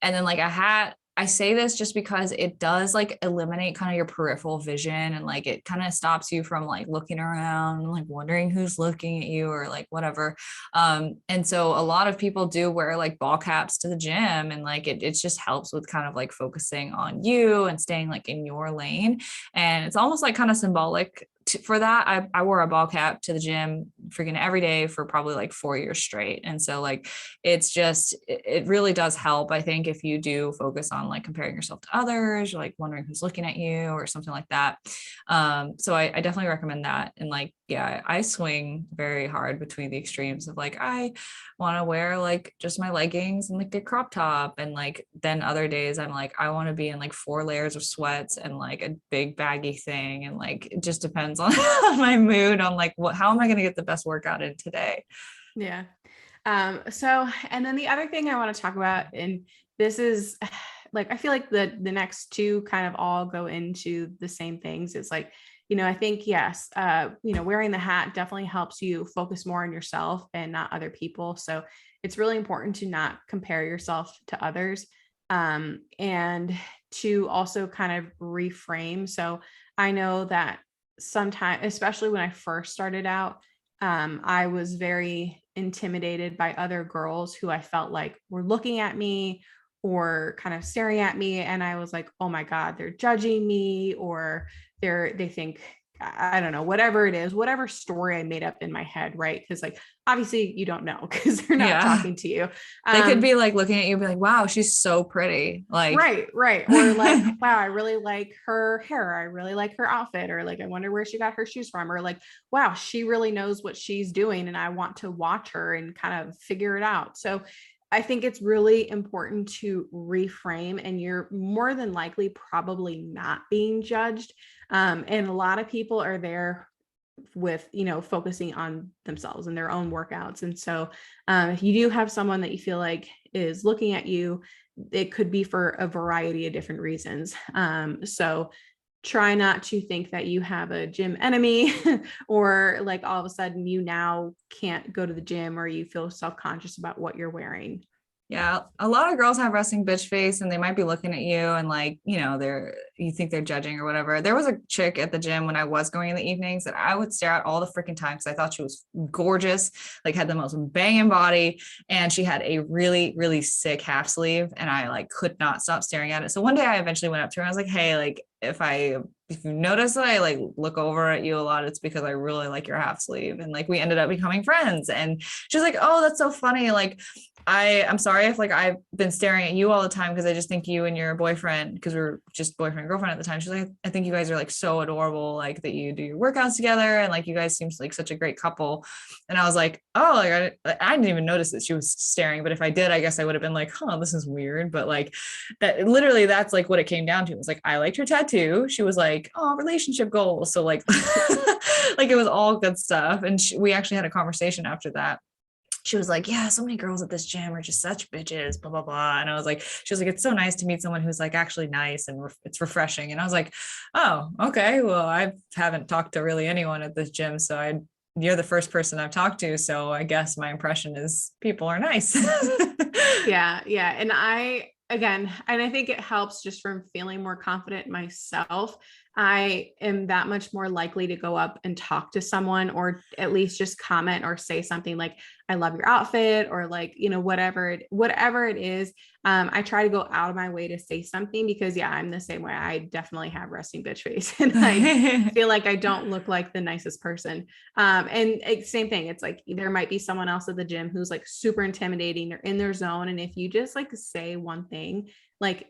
[SPEAKER 1] And then like a hat, I say this just because it does like eliminate kind of your peripheral vision, and like it kind of stops you from like looking around and like wondering who's looking at you or like whatever. And so a lot of people do wear like ball caps to the gym, and like it just helps with kind of like focusing on you and staying like in your lane. And it's almost like kind of symbolic for that. I wore a ball cap to the gym freaking every day for probably like 4 years straight. And so like, it really does help. I think if you do focus on like comparing yourself to others, or like wondering who's looking at you or something like that. So I definitely recommend that. And like, yeah, I swing very hard between the extremes of like, I want to wear like just my leggings and like a crop top. And like, then other days I'm like, I want to be in like 4 layers of sweats and like a big baggy thing. And like, it just depends on my mood, on like how am I going to get the best workout in today.
[SPEAKER 2] Yeah. And then the other thing I want to talk about, and this is like, I feel like the next two kind of all go into the same things. It's like, I think, yes, wearing the hat definitely helps you focus more on yourself and not other people. So it's really important to not compare yourself to others, and to also kind of reframe. So I know that sometimes, especially when I first started out, I was very intimidated by other girls who I felt like were looking at me or kind of staring at me. And I was like, oh my God, they're judging me, or they think, I don't know, whatever it is, whatever story I made up in my head. Right. Cause like, obviously you don't know because they're not talking to you.
[SPEAKER 1] They could be like looking at you and be like, wow, she's so pretty. Like,
[SPEAKER 2] right. Or like, wow, I really like her hair. I really like her outfit. Or like, I wonder where she got her shoes from. Or like, wow, she really knows what she's doing, and I want to watch her and kind of figure it out. So I think it's really important to reframe, and you're more than likely probably not being judged. And a lot of people are there with, focusing on themselves and their own workouts. And so if you do have someone that you feel like is looking at you, it could be for a variety of different reasons. So try not to think that you have a gym enemy or like all of a sudden you now can't go to the gym, or you feel self-conscious about what you're wearing.
[SPEAKER 1] Yeah, a lot of girls have resting bitch face, and they might be looking at you and like, you think they're judging or whatever. There was a chick at the gym when I was going in the evenings that I would stare at all the freaking time because I thought she was gorgeous, like had the most banging body, and she had a really, really sick half sleeve, and I like could not stop staring at it. So one day I eventually went up to her and I was like, hey, like if I if you notice that I like look over at you a lot, it's because I really like your half sleeve. And like we ended up becoming friends. And she's like, oh, that's so funny. Like I'm sorry if like I've been staring at you all the time because I just think you and your boyfriend, because we were just boyfriend and girlfriend at the time. She's like, I think you guys are like so adorable, like that you do your workouts together and like you guys seem like such a great couple. And I was like, oh, like I didn't even notice that she was staring, but if I did, I guess I would have been like, huh, this is weird. But like that literally that's like what it came down to. It was like I liked her tattoo. She was like, oh, relationship goals. So like like it was all good stuff. And we actually had a conversation after that. She was like, yeah, so many girls at this gym are just such bitches, blah, blah, blah. And I was like, she was like, it's so nice to meet someone who's like actually nice and it's refreshing. And I was like, oh, okay. Well, I haven't talked to really anyone at this gym. So you're the first person I've talked to. So I guess my impression is people are nice.
[SPEAKER 2] Yeah. Yeah. And I think it helps just from feeling more confident myself. I am that much more likely to go up and talk to someone or at least just comment or say something like, I love your outfit or like, whatever it is. I try to go out of my way to say something because I'm the same way. I definitely have resting bitch face and I feel like I don't look like the nicest person. Same thing. It's like, there might be someone else at the gym who's like super intimidating. They're in their zone. And if you just like say one thing, like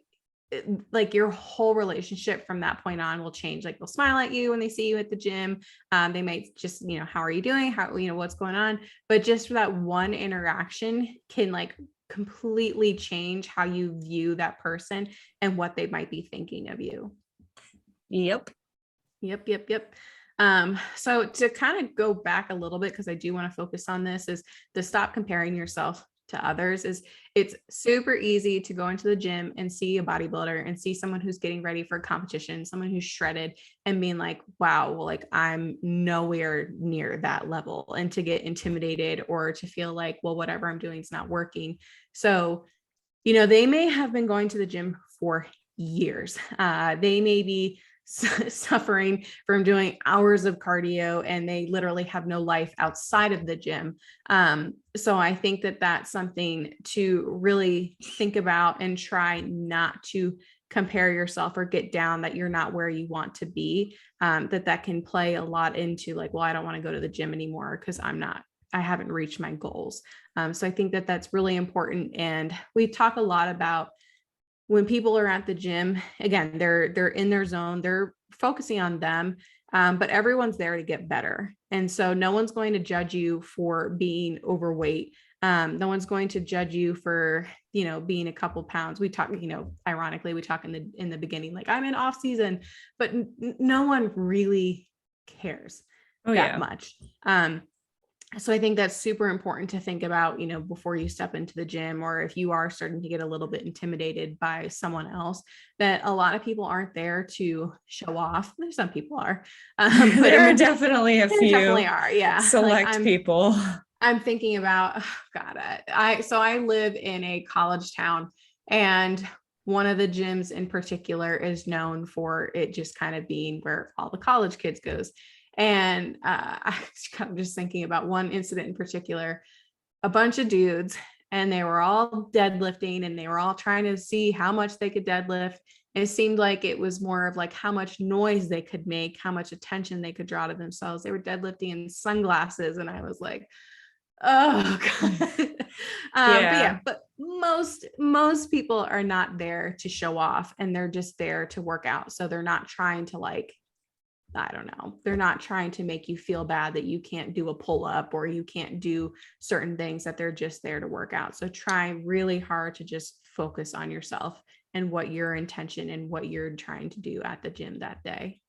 [SPEAKER 2] your whole relationship from that point on will change. Like they'll smile at you when they see you at the gym. They might just, how are you doing? How, what's going on? But just for that one interaction can like completely change how you view that person and what they might be thinking of you.
[SPEAKER 1] Yep.
[SPEAKER 2] So to kind of go back a little bit, because I do want to focus on this, is to stop comparing yourself to others. It's super easy to go into the gym and see a bodybuilder and see someone who's getting ready for a competition, someone who's shredded and being like, wow, well, like I'm nowhere near that level, and to get intimidated or to feel like, well, whatever I'm doing is not working. So, they may have been going to the gym for years. They may be suffering from doing hours of cardio and they literally have no life outside of the gym. So I think that that's something to really think about and try not to compare yourself or get down that you're not where you want to be. That can play a lot into like, well, I don't want to go to the gym anymore because I haven't reached my goals. So I think that that's really important. And we talk a lot about when people are at the gym, again, they're in their zone, they're focusing on them, but everyone's there to get better. And so no one's going to judge you for being overweight. No one's going to judge you for, being a couple pounds. We talk, ironically, we talk in the beginning, like I'm in off season, but no one really cares that much. So I think that's super important to think about, before you step into the gym, or if you are starting to get a little bit intimidated by someone else, that a lot of people aren't there to show off. There's some people are, but
[SPEAKER 1] there are definitely a few
[SPEAKER 2] definitely are. Yeah.
[SPEAKER 1] Select people.
[SPEAKER 2] I'm thinking about, I live in a college town, and one of the gyms in particular is known for it just kind of being where all the college kids goes. And I'm just thinking about one incident in particular, a bunch of dudes, and they were all deadlifting and they were all trying to see how much they could deadlift. And it seemed like it was more of like how much noise they could make, how much attention they could draw to themselves. They were deadlifting in sunglasses. And I was like, oh God. But most people are not there to show off, and they're just there to work out. So they're not trying to I don't know. They're not trying to make you feel bad that you can't do a pull up or you can't do certain things, that they're just there to work out. So try really hard to just focus on yourself and what your intention and what you're trying to do at the gym that day.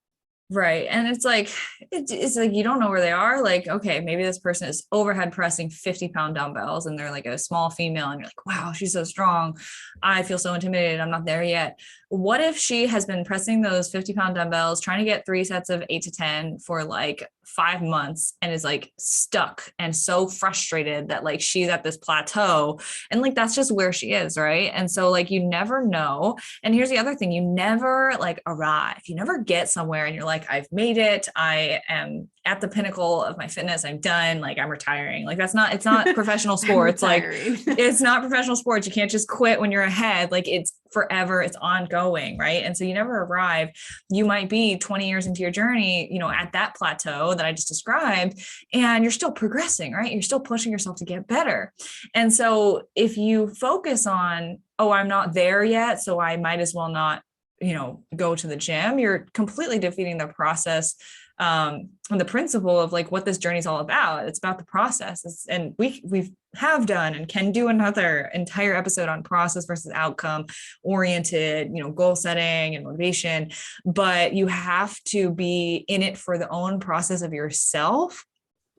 [SPEAKER 1] Right. And it's like you don't know where they are. Like, okay, maybe this person is overhead pressing 50-pound dumbbells and they're like a small female and you're like, wow, she's so strong. I feel so intimidated. I'm not there yet. What if she has been pressing those 50-pound dumbbells, trying to get 3 sets of 8 to 10 for like 5 months, and is like stuck and so frustrated that like she's at this plateau, and like that's just where she is, right? And so like you never know. And here's the other thing, you never like arrive, you never get somewhere and you're like, I've made it, I am at the pinnacle of my fitness, I'm done, like I'm retiring. Like it's not professional sports. Like it's not professional sports. You can't just quit when you're ahead. Like it's forever. It's ongoing, right? And so you never arrive. You might be 20 years into your journey, you know, at that plateau that I just described, and you're still progressing, right? You're still pushing yourself to get better. And so if you focus on, oh, I'm not there yet, so I might as well not, you know, go to the gym, you're completely defeating the process, and the principle of like what this journey is all about. It's about the process. And we have done and can do another entire episode on process versus outcome oriented, you know, goal setting and motivation, but you have to be in it for the own process of yourself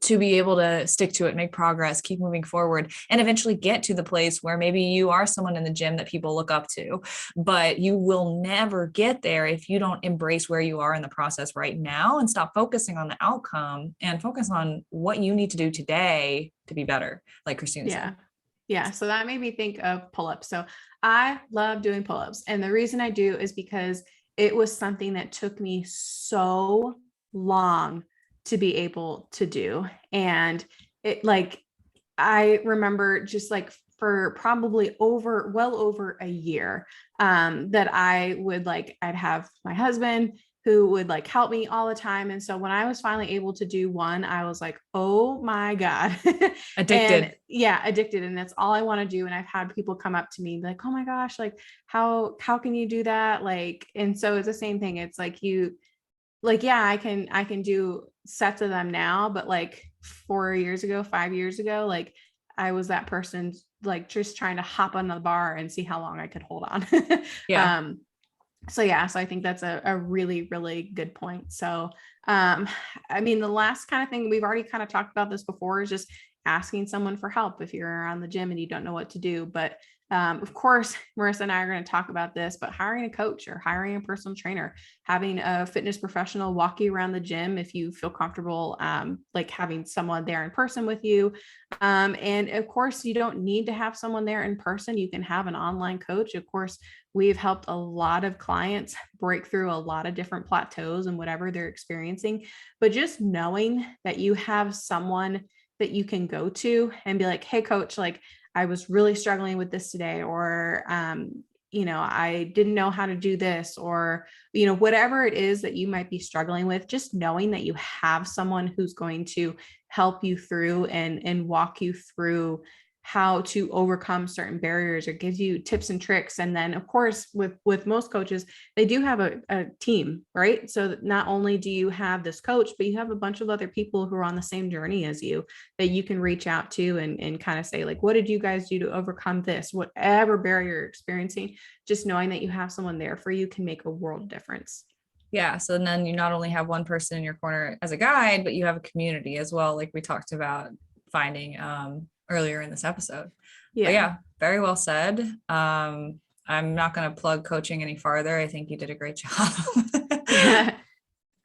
[SPEAKER 1] to be able to stick to it, make progress, keep moving forward, and eventually get to the place where maybe you are someone in the gym that people look up to. But you will never get there if you don't embrace where you are in the process right now and stop focusing on the outcome and focus on what you need to do today to be better, like Christina said.
[SPEAKER 2] Yeah. So that made me think of pull-ups. So I love doing pull-ups. And the reason I do is because it was something that took me so long to be able to do. And it, like, I remember just like for probably well over a year, that I would like, I'd have my husband who would like help me all the time. And so when I was finally able to do one, I was like, oh my God.
[SPEAKER 1] Addicted.
[SPEAKER 2] And yeah, addicted. And that's all I want to do. And I've had people come up to me like, oh my gosh, like how can you do that? Like, and so it's the same thing. It's like yeah, I can do sets of them now, but like 5 years ago, like I was that person like just trying to hop on the bar and see how long I could hold on.
[SPEAKER 1] Yeah.
[SPEAKER 2] So I think that's a really, really good point. So, I mean, the last kind of thing we've already kind of talked about this before is just asking someone for help if you're around the gym and you don't know what to do. But of course, Marissa and I are going to talk about this, but hiring a coach or hiring a personal trainer, having a fitness professional walk you around the gym if you feel comfortable, like having someone there in person with you. And of course, you don't need to have someone there in person. You can have an online coach. Of course, we've helped a lot of clients break through a lot of different plateaus and whatever they're experiencing. But just knowing that you have someone that you can go to and be like, hey, coach, like, I was really struggling with this today, or, I didn't know how to do this, or, whatever it is that you might be struggling with, just knowing that you have someone who's going to help you through and walk you through how to overcome certain barriers or gives you tips and tricks. And then of course, with most coaches, they do have a team, right? So that not only do you have this coach, but you have a bunch of other people who are on the same journey as you that you can reach out to and kind of say like, what did you guys do to overcome this? Whatever barrier you're experiencing, just knowing that you have someone there for you can make a world of difference.
[SPEAKER 1] Yeah. So then you not only have one person in your corner as a guide, but you have a community as well, like we talked about finding earlier in this episode. But yeah, very well said. I'm not going to plug coaching any farther. I think you did a great job.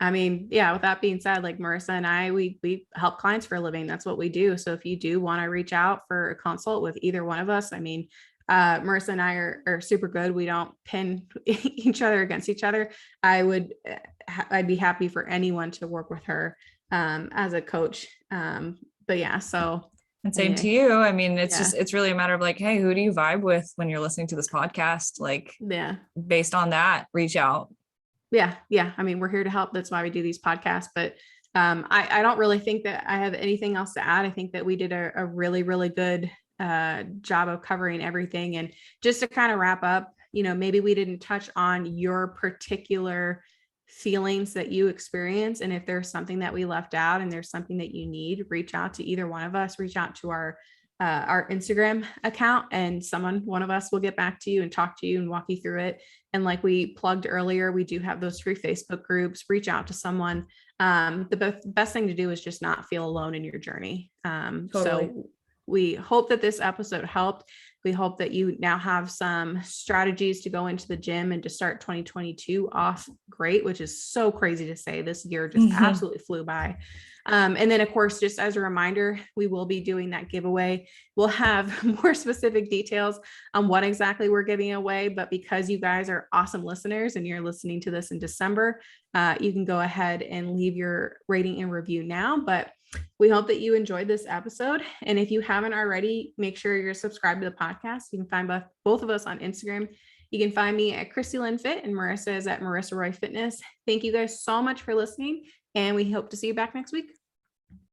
[SPEAKER 2] I mean, yeah, with that being said, like Marissa and I, we help clients for a living. That's what we do. So if you do want to reach out for a consult with either one of us, I mean, Marissa and I are super good. We don't pin each other against each other. I'd be happy for anyone to work with her as a coach. But yeah, so.
[SPEAKER 1] And same to you. I mean, it's really a matter of like, hey, who do you vibe with when you're listening to this podcast? Like, based on that, reach out.
[SPEAKER 2] Yeah. I mean, we're here to help. That's why we do these podcasts. But I don't really think that I have anything else to add. I think that we did a really, really good job of covering everything. And just to kind of wrap up, maybe we didn't touch on your particular feelings that you experience. And if there's something that we left out and there's something that you need, reach out to either one of us, reach out to our Instagram account, and one of us will get back to you and talk to you and walk you through it. And like we plugged earlier, we do have those free Facebook groups. Reach out to someone. The best thing to do is just not feel alone in your journey. Totally. So we hope that this episode helped. We hope that you now have some strategies to go into the gym and to start 2022 off great, which is so crazy to say. This year just absolutely flew by. And then of course, just as a reminder, we will be doing that giveaway. We'll have more specific details on what exactly we're giving away, but because you guys are awesome listeners and you're listening to this in December, you can go ahead and leave your rating and review now. But we hope that you enjoyed this episode. And if you haven't already, make sure you're subscribed to the podcast. You can find both of us on Instagram You can find me at Christy Lynn Fit, and Marissa is at Marissa Roy Fitness. Thank you guys so much for listening, and we hope to see you back next week.